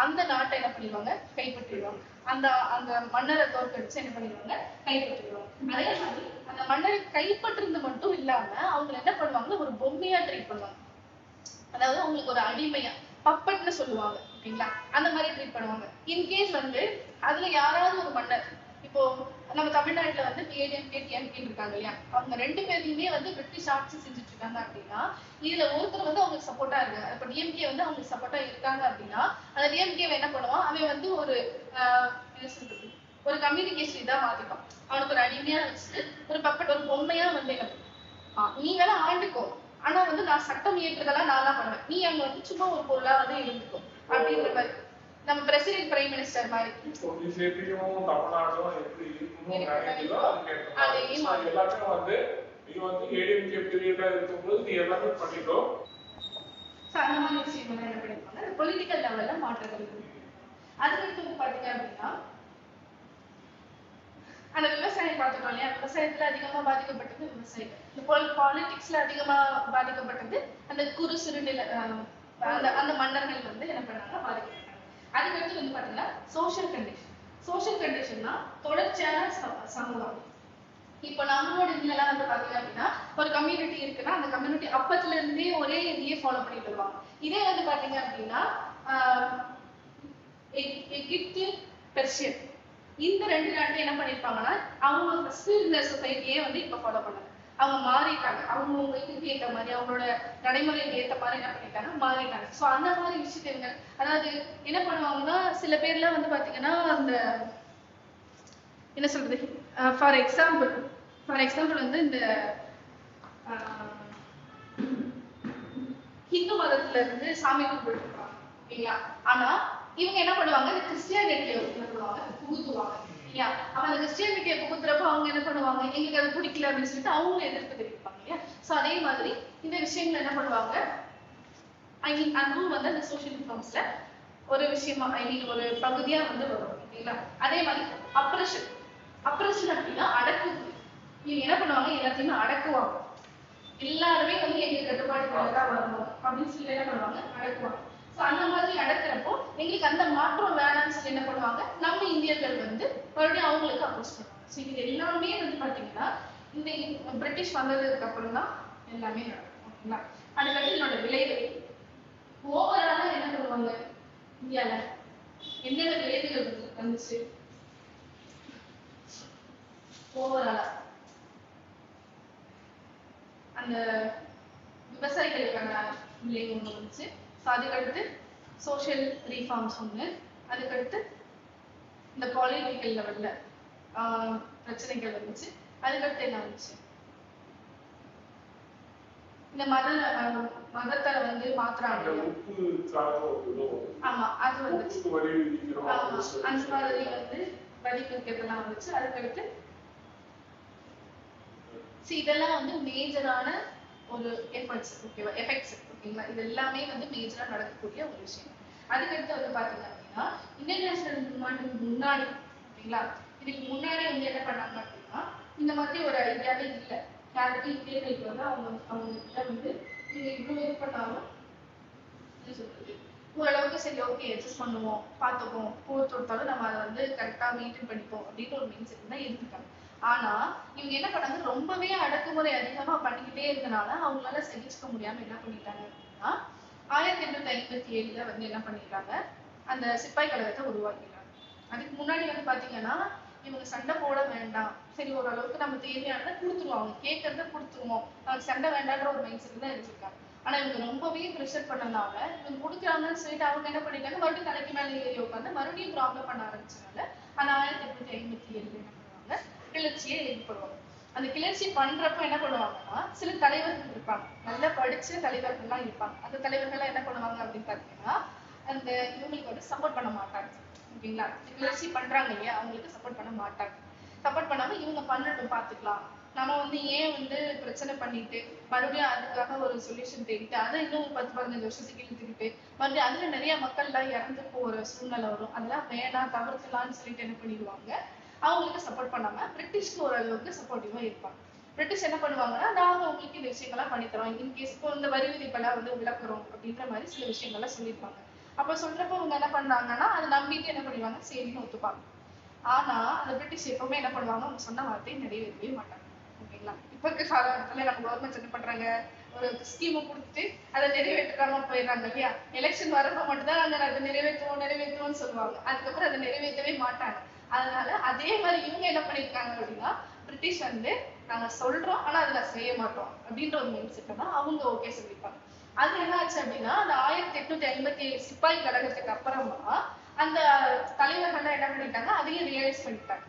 அந்த நாட்டை என்ன பண்ணிடுவாங்க, கைப்பற்றிடுவாங்க. அந்த அந்த மன்னரை தோற்கடிச்சு என்ன பண்ணிடுவாங்க, கைப்பற்றிடுவாங்க. அதே மாதிரி அந்த மன்னரை கைப்பற்றுறது மட்டும் இல்லாம அவங்க என்ன பண்ணுவாங்க, ஒரு பொம்மையா ட்ரீட் பண்ணுவாங்க. அதாவது அவங்களுக்கு ஒரு அடிமையா, பப்பட்னு சொல்லுவாங்க ஓகேங்களா, அந்த மாதிரி ட்ரீட் பண்ணுவாங்க. இன்கேஸ் வந்து அதுல யாராவது ஒரு மன்னர், இப்போ நம்ம தமிழ்நாட்டுல வந்து ஏடிஎம்கே டிஎம்கே இருக்காங்க இல்லையா, அவங்க 2 பேருமே வந்து பிரிட்டிஷ் ஆட்சி செஞ்சுட்டு இருக்காங்க அப்படின்னா இதுல ஒருத்தர் வந்து அவங்களுக்கு சப்போர்ட்டா இருக்காங்க. இப்ப டிஎம்கே வந்து அவங்களுக்கு சப்போர்ட்டா இருக்காங்க அப்படின்னா அந்த டிஎம்கே என்ன பண்ணுவான், அவன் வந்து ஒரு என்ன சொல்றது, ஒரு கம்யூனிகேஷன் இதா மாத்திப்பான். அவனுக்கு ஒரு அடிமையா வச்சுட்டு ஒரு பப்பட், ஒரு பொம்மையா வந்து என்ன, நீ வேணா ஆண்டுக்கோ, ஆனா வந்து நான் சட்டம் இயற்றுதெல்லாம் நான் தான் பண்ணுவேன், நீ அங்க வந்து சும்மா ஒரு பொருளா வந்து இருந்துக்கோ அப்படின்ற மாதிரி. நம்ம பிரசிடென்ட் பிரைம் மினிஸ்டர் மாதிரி. தமிழ்நாடும் எப்படி இருக்கணும்னு நினைக்கிறதோ அது எல்லாமே வந்து நீ வந்து ஏடிஎம்கே பீரியடா இருக்கும்போது நீ எல்லாமே பண்ணிக்கோ. அந்த மாதிரி விஷயங்கள் என்ன பண்ணிருப்பாங்க, பொலிட்டிக்கல் லெவல்ல மாற்றங்கள். அதுக்கடுத்து பாத்தீங்க அப்படின்னா அந்த விவசாயம் பார்த்துட்டோம் இல்லையா, விவசாயத்துல அதிகமா பாதிக்கப்பட்டது விவசாயம். பாலிடிக்ஸ்ல அதிகமா பாதிக்கப்பட்டது அந்த குறு சிறு நில அந்த மன்னர்கள் வந்து என்ன பண்ணாங்க, பாதிக்கப்பட்டாங்க. அதுக்கடுத்து வந்து பாத்தீங்கன்னா சோசியல் கண்டிஷன். சோசியல் கண்டிஷன்னா தொடர்ச்சியான சமூகம். இப்ப நம்மளோட இதுலாம் வந்து பாத்தீங்க அப்படின்னா ஒரு கம்யூனிட்டி இருக்குன்னா அந்த கம்யூனிட்டி அப்பத்துல இருந்தே ஒரே இதையே ஃபாலோ பண்ணிட்டு வருவாங்க. இதே வந்து பாத்தீங்க அப்படின்னா எகிப்தியன், பெர்ஷியன், இந்த 2 நாட்டுல என்ன பண்ணிருப்பாங்கன்னா அவங்க ஃபர்ஸ்ட் இந்த சொசைட்டியே வந்து இப்ப ஃபாலோ பண்ணாங்க. அவங்க மாறிட்டாங்க, அவங்கவுங்க இதுக்கு ஏற்ற மாதிரி அவங்களோட நடைமுறைக்கு ஏற்ற மாதிரி என்ன பண்ணிட்டாங்க, மாறிட்டாங்க. சோ அந்த மாதிரி விஷயங்கள், அதாவது என்ன பண்ணுவாங்கன்னா சில பேர்லாம் வந்து பாத்தீங்கன்னா அந்த என்ன சொல்றது, ஃபார் எக்ஸாம்பிள் வந்து இந்த ஹிந்து மதத்துல இருந்து சாமி கும்பிட்டு இருப்பாங்க இல்லையா. ஆனா இவங்க என்ன பண்ணுவாங்க, இந்த கிறிஸ்டியானிட்டியை என்ன பண்ணுவாங்க, புகுத்துவாங்க இல்லையா. அப்ப அந்த கிறிஸ்டியானிட்டியை புகுத்துறப்ப அவங்க என்ன பண்ணுவாங்க, எங்களுக்கு அது பிடிக்கல அப்படின்னு சொல்லிட்டு அவங்களும் எதிர்ப்பு தெரிவிப்பாங்க இல்லையா. சோ அதே மாதிரி இந்த விஷயங்கள் என்ன பண்ணுவாங்க, அதுவும் வந்து அந்த சோசியல் ரிஃபார்ம்ஸ்ல ஒரு விஷயமா ஒரு பகுதியா வந்து வரும் ஓகேங்களா. அதே மாதிரி அப்ரஷன் அப்படின்னா அடக்குது. இவங்க என்ன பண்ணுவாங்க, எல்லாத்தையுமே அடக்குவாங்க. எல்லாருமே வந்து எங்க கட்டுப்பாட்டுக்குள்ளதான் வரணும் அப்படின்னு சொல்லி என்ன பண்ணுவாங்க, அடக்குவாங்க. சோ அந்த மாதிரி அடக்குறப்போ எங்களுக்கு அந்த மாற்றம் வேணாம்னு சொல்லி என்ன பண்ணுவாங்க, நம்ம இந்தியர்கள் வந்து மறுபடியும் அவங்களுக்கு அப்போஸ் பண்ணுவாங்க. சோ இது எல்லாமே வந்து பாத்தீங்கன்னா இந்த பிரிட்டிஷ் வந்ததுக்கு அப்புறம் தான் எல்லாமே நடக்கும் ஓகேங்களா. அதுக்கடுத்து இதோட விளைவு ஓவராலா என்ன பண்ணுவாங்க, இந்தியால என்னென்ன விளைவுகள் வந்துச்சு ஓவராலா, அந்த விவசாயிகளுக்கான விளைவு ஒண்ணு வந்துச்சு. அதுக்கடுத்து சோசியல் ரீஃபார்ம்ஸ் ஒண்ணு, அதுக்கடுத்து இந்த பொலிட்டிக்கல் லெவல்ல பிரச்சனைகள் இருந்துச்சு. அதுக்கடுத்து என்ன வந்துச்சு? இந்த மதத்தை வந்து மாத்துறாங்க. ஆமா, அது வந்துச்சு. அந்த மாதிரி வந்து வரி விதிக்கிறதுலாம் வந்துச்சு. அதுக்கடுத்து இதெல்லாம் வந்து மேஜரான ஒரு எஃபெக்ட்ஸ் ஓகேங்களா. இது எல்லாமே வந்து மேஜரா நடக்கக்கூடிய ஒரு விஷயம். அதுக்கடுத்து வந்து பாத்தீங்க அப்படின்னா இன்டர்நேஷனல் முன்னாடி ஓகேங்களா, இதுக்கு முன்னாடி வந்து என்ன பண்ணாங்க அப்படின்னா இந்த மாதிரி ஒரு ஐடியாவே இல்லை. யாருக்கு இந்தியர்களுக்கு வந்து அவங்க கிட்ட வந்து நீங்க இவ்வளவு இது பண்ணாலும் சொல்றது ஓரளவுக்கு சரி ஓகே அட்ஜஸ்ட் பண்ணுவோம், பார்த்துப்போம், போர் தொடுத்தாலும் நம்ம அதை வந்து கரெக்டா மெயின்டைன் பண்ணிப்போம் அப்படின்ற ஒரு மைண்ட் செட் தான் இருந்துட்டாங்க. ஆனா இவங்க என்ன பண்ணாங்க, ரொம்பவே அடக்குமுறை அதிகமா பண்ணிக்கிட்டே இருந்தனால அவங்களால சகிச்சுக்க முடியாம என்ன பண்ணிட்டாங்க அப்படின்னா 1857 வந்து என்ன பண்ணிருக்காங்க, அந்த சிப்பாய் கழகத்தை உருவாக்கிட்டாங்க. அதுக்கு முன்னாடி வந்து பாத்தீங்கன்னா இவங்க சண்டை போட வேண்டாம், சரி ஓரளவுக்கு நம்ம தேவையானதை கொடுத்துருவோம், அவங்க கேட்கறத கொடுத்துருவோம், அவங்களுக்கு சண்டை வேண்டான்ற ஒரு மைண்ட் செட் தான் இருந்திருக்காங்க. ஆனா இவங்க ரொம்பவே ப்ரெஷர் பண்ணனால இவங்க கொடுக்குறாங்கன்னு சொல்லிட்டு அவங்க என்ன பண்ணிட்டாங்க, மறுபடியும் தலைக்கு மேல ஏறி உட்காந்து மறுபடியும் ப்ராப்ளம் பண்ண ஆரம்பிச்சனால அந்த 1857 என்ன பண்ணுவாங்க, கிளர்ச்சியை ஏற்படுவாங்க. அந்த கிளர்ச்சி பண்றப்ப என்ன பண்ணுவாங்கன்னா சில தலைவர்கள் இருப்பாங்க, நல்லா படிச்ச தலைவர்கள்லாம் இருப்பாங்க. அந்த தலைவர்கள்லாம் என்ன பண்ணுவாங்க அப்படின்னு பாத்தீங்கன்னா அந்த இவங்களுக்கு வந்து சப்போர்ட் பண்ண மாட்டாங்க. ஓகேங்களா, கிளர்ச்சி பண்றாங்க இல்லையா, அவங்களுக்கு சப்போர்ட் பண்ண மாட்டாங்க. சப்போர்ட் பண்ணாம இவங்க பண்ணட்டும் பாத்துக்கலாம், நம்ம வந்து ஏன் வந்து பிரச்சனை பண்ணிட்டு மறுபடியும் அதுக்காக ஒரு சொல்யூஷன் தேடிட்டு அதை இன்னும் 10-15 வருஷத்துக்கு இழுத்துக்கிட்டு மறுபடியும் அதுல நிறைய மக்கள் எல்லாம் இறந்து போற சூழ்நிலை வரும். அதெல்லாம் வேணாம், தவிர்க்கலாம்னு சொல்லிட்டு என்ன பண்ணிடுவாங்க, அவங்களுக்கு சப்போர்ட் பண்ணாம பிரிட்டிஷ்க்கு ஓரளவுக்கு சப்போர்ட்டிவா இருப்பாங்க. பிரிட்டிஷ் என்ன பண்ணுவாங்கன்னா நாங்க உங்களுக்கு இந்த விஷயங்கள்லாம் பண்ணித்தரோம், இன்கேஸ் இப்போ இந்த வரி விதிப்பெல்லாம் வந்து விளக்குறோம் அப்படின்ற மாதிரி சில விஷயங்கள்லாம் சொல்லியிருப்பாங்க. அப்ப சொல்றப்ப அவங்க என்ன பண்றாங்கன்னா அதை நம்பிட்டு என்ன பண்ணிடுவாங்க, சரின்னு ஒத்துப்பாங்க. ஆனா அந்த பிரிட்டிஷ் எப்பவுமே என்ன பண்ணுவாங்க, அவங்க சொன்ன வார்த்தையை நிறைவேற்றவே மாட்டாங்க. ஓகேங்களா, இப்ப இருக்க காலகட்டத்துல நம்ம கவர்மெண்ட் என்ன பண்றாங்க, ஒரு ஸ்கீமை கொடுத்துட்டு அதை நிறைவேற்றாம போயிடுறாங்க இல்லையா. எலெக்ஷன் வரப்ப மட்டும்தான் நாங்க அதை நிறைவேற்றுவோம்னு சொல்லுவாங்க, அதுக்கப்புறம் அதை நிறைவேற்றவே மாட்டாங்க. அதனால அதே மாதிரி இவங்க என்ன பண்ணிருக்காங்க அப்படின்னா பிரிட்டிஷ் வந்து நாங்க சொல்றோம் ஆனா அதுல செய்ய மாட்டோம் அப்படின்ற ஒரு மைண்ட் செட்டை தான் அவங்க ஓகே சொல்லியிருப்பாங்க. அது என்ன ஆச்சு அப்படின்னா அந்த 1857 சிப்பாய் கழகத்துக்கு அப்புறமா அந்த தலைவர்கள் என்ன பண்ணிட்டாங்க, அதையும் ரியலைஸ் பண்ணிட்டாங்க.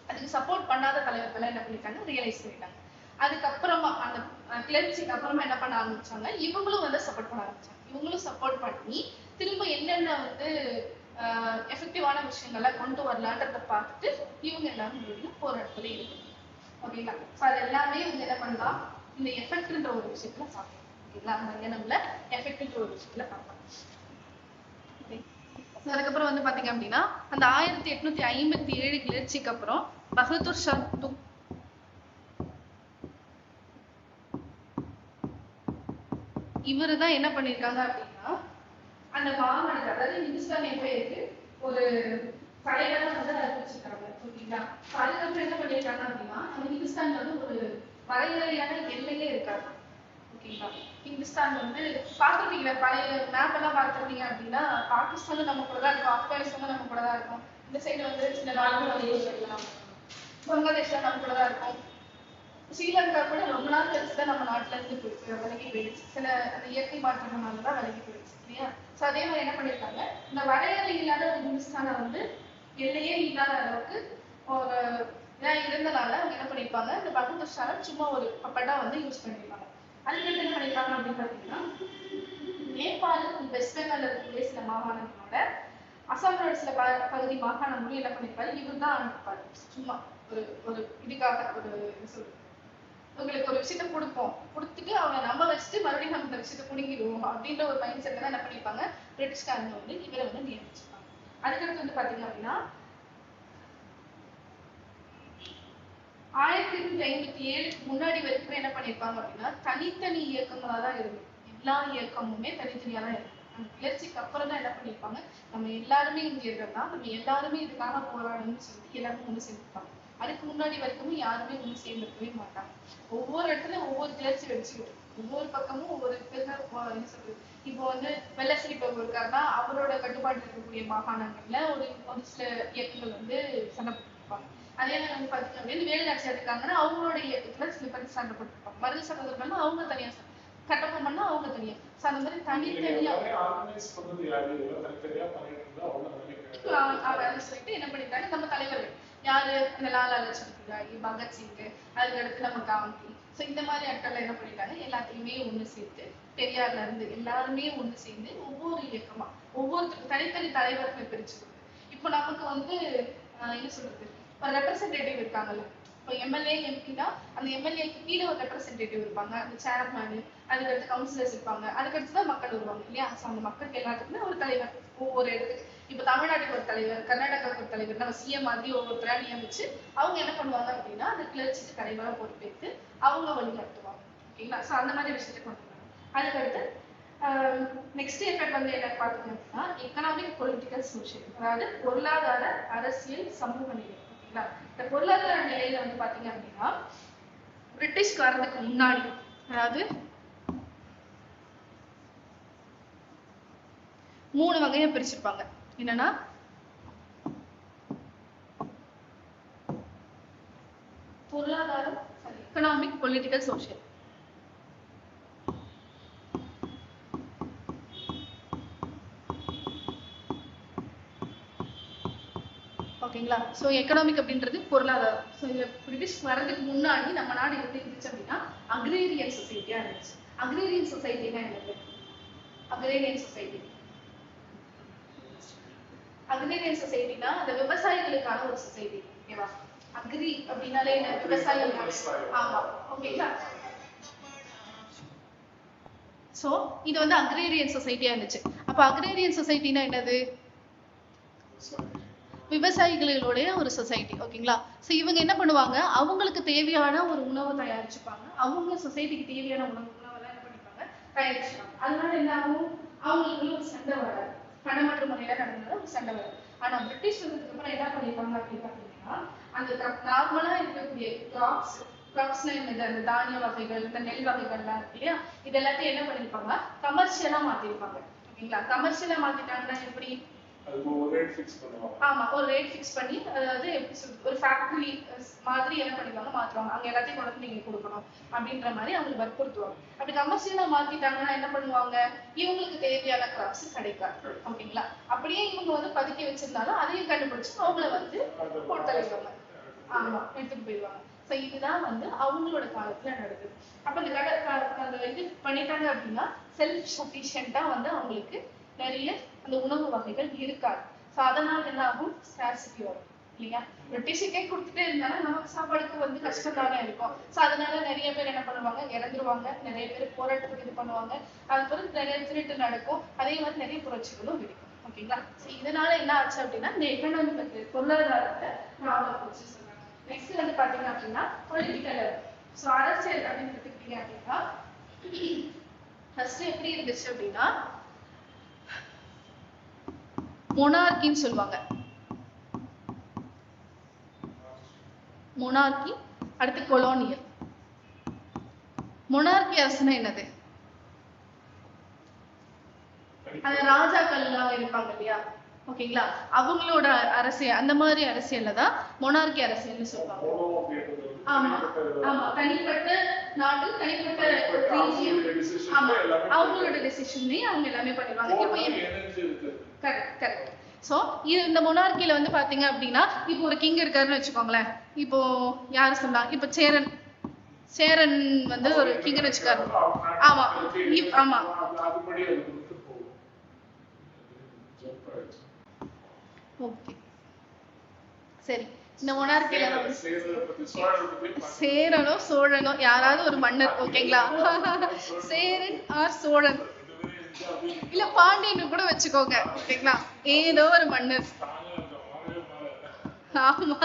அதுக்கு சப்போர்ட் பண்ணாத தலைவர்கள் என்ன பண்ணிட்டாங்க, ரியலைஸ் பண்ணிட்டாங்க. அதுக்கப்புறமா அந்த கிளர்ச்சிக்கு அப்புறமா என்ன பண்ண ஆரம்பிச்சாங்க, இவங்களும் வந்து சப்போர்ட் பண்ண ஆரம்பிச்சாங்க. இவங்களும் சப்போர்ட் பண்ணி திரும்ப என்னென்ன வந்து எஃபெக்டிவான விஷயங்களை கொண்டு வரலான்றத பார்த்துட்டு இவங்க எல்லாரும் போராட்டத்துல இருக்கு. ஓகேங்களா, அது எல்லாமே வந்து என்ன பண்ணலாம், இந்த எஃபெக்ட்ன்ற ஒரு விஷயத்துல பார்க்கலாம். ஓகேங்களா, நம்மள எஃபெக்ட்ன்ற ஒரு விஷயத்துல பார்க்கலாம். அதுக்கப்புறம் வந்து பாத்தீங்க அப்படின்னா அந்த 1857 கிளர்ச்சிக்கு அப்புறம் பகதூர் ஷா இவருதான் என்ன பண்ணிருக்காங்க அப்படின்னா அந்த மாகாணத்தை, அதாவது இந்துஸ்தான் எம்பையருக்கு ஒரு தலைவரா வந்து அறிவிச்சிருக்காங்க. ஓகேங்களா, அதுக்கப்புறம் என்ன பண்ணிருக்காங்க அப்படின்னா நம்ம இந்துஸ்தான்ல வந்து ஒரு வரையறையான எல்லையே இருக்காது. ஓகேங்களா, இந்துஸ்தான் வந்து பார்த்துருப்பீங்க, பழைய மேப் எல்லாம் பார்த்துருப்பீங்க அப்படின்னா பாகிஸ்தானும் நம்ம கூட தான் இருக்கும், ஆப்கானிஸ்தானும் நம்ம கூட தான் இருக்கும், இந்த சைடு வந்து சின்ன நாடுகள் பங்களாதேஷ்ல நம்ம கூட தான் இருக்கும், ஸ்ரீலங்கா கூட ரொம்ப நாள் கழிச்சுதான் நம்ம நாட்டுல இருந்து விலகி போயிடுச்சு, சில அந்த இயற்கை மாற்றங்களாலதான் விலகி போயிடுச்சு இல்லையா. சோ அதே மாதிரி என்ன பண்ணிருக்காங்க, இந்த வரையறை இல்லாத ஒரு இந்துஸ்தானை வந்து எல்லையே இல்லாத அளவுக்கு ஒரு இருந்தனால அவங்க என்ன பண்ணிருப்பாங்க, இந்த பகதூர் ஷா சும்மா ஒரு பப்பட்டா வந்து யூஸ் பண்ணிருப்பாங்க. அதுக்கு என்ன பண்ணிருக்காங்க அப்படின்னு பாத்தீங்கன்னா நேபாள் வெஸ்ட் பெங்கால் இருக்கக்கூடிய சில மாகாணங்களோட அசாமோட சில பகுதி மாகாணங்களும் என்ன பண்ணிருப்பாரு, இவர் தான் அனுப்பிப்பாரு. சும்மா ஒரு ஒரு இதுக்காக ஒரு உங்களுக்கு ஒரு விஷயத்த கொடுப்போம், கொடுத்துட்டு அவங்க நம்ப வச்சுட்டு மறுபடியும் நம்ம இந்த விஷயத்த குடிக்கிடுவோம் அப்படின்ற ஒரு மைண்ட் செட் தான் என்ன பண்ணிருப்பாங்க பிரிட்டிஷ்காரங்க வந்து இவரை வந்து நியமிச்சிருப்பாங்க. அதுக்கடுத்து வந்து பாத்தீங்க அப்படின்னா 1857 முன்னாடி வரைக்கும் என்ன பண்ணிருப்பாங்க அப்படின்னா தனித்தனி இயக்கங்களா தான் இருக்கு. எல்லா இயக்கமுமே தனித்தனியா தான் இருக்கு. அந்த கிளர்ச்சிக்கு அப்புறம் தான் என்ன பண்ணிருப்பாங்க, நம்ம எல்லாருமே இந்தியர்கள் தான், நம்ம எல்லாருமே இதுக்காக போராடணும்னு சொல்லிட்டு எல்லாருமே ஒண்ணு சேர்ந்துருப்பாங்க. அதுக்கு முன்னாடி வரைக்கும் யாருமே ஒண்ணு சேர்ந்துருக்கவே மாட்டாங்க. ஒவ்வொரு இடத்துலயும் ஒவ்வொரு கிளர்ச்சி வச்சுக்கிட்டு ஒவ்வொரு பக்கமும் ஒவ்வொரு என்ன சொல்றது, இப்போ வந்து வெள்ளசிரிப்பவர் இருக்காருன்னா அவரோட கட்டுப்பாடு இருக்கக்கூடிய மாகாணங்கள்ல ஒரு ஒரு சில இயக்கங்கள் வந்து சண்டை போட்டுருப்பாங்க. அதே மாதிரி வந்து பாத்தீங்க அப்படின்னு வேலுநாச்சியார் இருக்காங்கன்னா அவங்களோட இயக்கத்துல சில பேர் சண்டை போட்டுருப்பாங்க. மருது சகோதரர்கள்னா அவங்க தனியா கட்டபொம்மன் பண்ணா அவங்க தனியா, அந்த மாதிரி தனித்தனியா சொல்லிட்டு என்ன பண்ணிட்டாங்க நம்ம தலைவர்கள் யாரு அந்த லாலா லஜ்பத் ராய், பகத்சிங், அதுக்கடுத்து நம்ம காந்தி. ஸோ இந்த மாதிரி ஆட்கள் என்ன பண்ணிட்டாங்க, எல்லாத்தையுமே ஒண்ணு சேர்த்து பெரியார்ல இருந்து எல்லாருமே ஒண்ணு சேர்ந்து ஒவ்வொரு இயக்கமா ஒவ்வொருத்தருக்கும் தனித்தனி தலைவர்களை பிரிச்சு இப்போ நமக்கு வந்து என்ன சொல்றது, ஒரு ரெப்ரசன்டேட்டிவ் இருக்காங்கல்ல. இப்போ எம்எல்ஏ எம்பினா அந்த எம்எல்ஏக்கு கீழே ஒரு ரெப்ரசன்டேட்டிவ் இருப்பாங்க, அந்த சேர்மேனு, அதுக்கடுத்து கவுன்சிலர்ஸ் இருப்பாங்க, அதுக்கடுத்து தான் மக்கள் வருவாங்க இல்லையா. ஸோ அந்த மக்களுக்கு எல்லாத்துக்குமே ஒரு தலைவர் ஒவ்வொரு இடத்துக்கு. இப்போ தமிழ்நாட்டுக்கு ஒரு தலைவர், கர்நாடகாவுக்கு ஒரு தலைவர், நம்ம சிஎம் மாதிரி ஒவ்வொருத்தரா நியமிச்சு அவங்க என்ன பண்ணுவாங்க அப்படின்னா அந்த கிளர்ச்சிக்கு தலைவராக பொறுப்பேற்று அவங்க வழி நடத்துவாங்க. ஓகேங்களா. ஸோ அந்த மாதிரி விஷயத்தை கொண்டு வராங்க. அதுக்கடுத்து நெக்ஸ்ட் எஃபெக்ட் வந்து என்ன பார்த்தீங்க அப்படின்னா எக்கனாமிக் பொலிட்டிக்கல் சோஷியல், அதாவது பொருளாதார அரசியல் சமூக நிலை. ஓகேங்களா. இந்த பொருளாதார நிலையில வந்து பாத்தீங்க அப்படின்னா பிரிட்டிஷ்க்கு வர்றதுக்கு முன்னாடி, அதாவது 3 வகையை பிரிச்சிருப்பாங்க. என்னன்னா பொருளாதாரம், எக்கனாமிக் பொலிட்டிக்கல் சோஷியல். ஓகேங்களா. ஸோ எக்கனாமிக் அப்படின்றது பொருளாதாரம். ஸோ இந்த பிரிட்டிஷ் வரதுக்கு முன்னாடி நம்ம நாடு எப்படி இருந்துச்சு அப்படின்னா அக்ரேரியன் சொசைட்டியா இருந்துச்சு. அக்ரேரியன் சொசைட்டினா என்னது? அக்ரேரியன் சொசைட்டி, அக்ரேரியன் சொசைட்டினா அந்த விவசாயிகளுக்கான ஒரு சொசைட்டி. ஓகேவா. அக்ரி அப்படின்னாலே என்ன, விவசாயம். ஆமா. ஓகேங்களா. சோ இது வந்து அக்ரேரியன் சொசைட்டியா இருந்துச்சு. அப்ப அக்ரேரியன் சொசைட்டினா என்னது? விவசாயிகளுடைய ஒரு சொசைட்டி. ஓகேங்களா. ஸோ இவங்க என்ன பண்ணுவாங்க, அவங்களுக்கு தேவையான ஒரு உணவை தயாரிச்சுப்பாங்க. அவங்க சொசைட்டிக்கு தேவையான உணவெல்லாம் என்ன பண்ணிப்பாங்க, தயாரிச்சுப்பாங்க. அதனால என்ன ஆகும், அவங்களுக்குள்ள ஒரு சண்டை வராது. பணமாற்று முறையில நடந்தது ஒரு சண்டை வராது. ஆனா பிரிட்டிஷ் வந்ததுக்கு அப்புறம் என்ன பண்ணிருப்பாங்க அப்படின்னு பாத்தீங்கன்னா அந்த நார்மலா இருக்கக்கூடிய கிராப்ஸ்னா என்னது, அந்த தானிய வகைகள், இந்த நெல் வகைகள்லாம் இருக்கு இல்லையா, இது எல்லாத்தையும் என்ன பண்ணிருப்பாங்க, கமர்ஷியலா மாத்திருப்பாங்க. ஓகேங்களா. கமர்ஷியலா மாத்திட்டாங்கன்னா எப்படி, ஆமா ஒரு ரேட் ஃபிக்ஸ் பண்ணி, அதாவது ஒரு ஃபேக்டரி மாதிரி என்ன பண்ணிடுவாங்க, மாத்துவாங்க. அங்க எல்லாத்தையும் கொண்டு வந்து நீங்க கொடுக்கணும் அப்படின்ற மாதிரி அவங்களுக்கு வற்புறுத்துவாங்க. அப்படி கமர்ஷியலா மாத்திட்டாங்கன்னா என்ன பண்ணுவாங்க, இவங்களுக்கு தேவையான கிராப்ஸ் கிடைக்காது. ஓகேங்களா. அப்படியே இவங்க வந்து பதுக்கி வச்சிருந்தாலும் அதையும் கண்டுபிடிச்சு அவங்கள வந்து போட்டலைவாங்க. ஆமா, எடுத்துட்டு போயிடுவாங்க. ஸோ இதுதான் வந்து அவங்களோட காலத்துல நடக்குது. அப்ப இந்த இது பண்ணிட்டாங்க அப்படின்னா செல்ஃப் சஃபிஷியண்டா வந்து அவங்களுக்கு நிறைய அந்த உணவு வகைகள் இருக்காது. ஸோ அதனால என்ன ஆகும், ஸ்கார்சிட்டி வரும் இல்லையா. பிரிட்டிஷுக்கே கொடுத்துட்டே இருந்தாலும் நமக்கு சாப்பாடுக்கு வந்து கஷ்டம் தானே இருக்கும். ஸோ அதனால நிறைய பேர் என்ன பண்ணுவாங்க, இறந்துருவாங்க. நிறைய பேர் போராட்டத்துக்கு இது பண்ணுவாங்க. அது பிறகு நிறைய திருட்டு நடக்கும். அதே மாதிரி நிறைய புரட்சிகளும் இருக்கும். ஓகேங்களா. ஸோ இதனால என்ன ஆச்சு அப்படின்னா இந்த எக்கனாமிக் பொருளாதாரத்தை ப்ராப்ளம் வச்சு சொன்னாங்க. நெக்ஸ்ட் வந்து பாத்தீங்க அப்படின்னா பொலிட்டிக்கல். ஸோ அரசியல் அப்படின்னு எடுத்துக்கிட்டீங்க அப்படின்னா ஃபர்ஸ்ட் எப்படி இருந்துச்சு அப்படின்னா மொனார்கின்னு சொல்லுவாங்க. மொனார்கி, அடுத்து கொலோனியல். மொனார்கி அரசுனா என்னது, அந்த ராஜாக்கள் எல்லாம் இருப்பாங்க இல்லையா. ஓகேங்களா. அவங்களோட அரசியல், அந்த மாதிரி அரசியல்ல தான் மொனார்கி அரசியல்னு சொல்லுவாங்க. ஆமா ஆமா, தனிப்பட்ட நாடு, தனிப்பட்ட ரீஜியன், ஆமா அவங்களோட டெசிஷன்லயே அவங்க எல்லாமே பண்ணிடுவாங்க. இப்போ கரெக்ட். சோ இந்த மொனார்கில வந்து பாத்தீங்க அப்படின்னா இப்போ ஒரு கிங் இருக்காருன்னு வச்சுக்கோங்களேன். இப்போ யாரு சொன்னா, இப்போ சேரன் வந்து ஒரு கிங்னு வச்சுக்காரு. ஆமா ஆமா ஓகே சரி. இந்த மொனார்கில சேரனோ சோழனோ யாராவது ஒரு மன்னர். ஓகேங்களா. சேரன் ஆர் சோழன், இல்ல பாண்டியன் கூட வச்சுக்கோங்க. ஓகேங்களா. ஏதோ ஒரு மன்னர். ஆமா,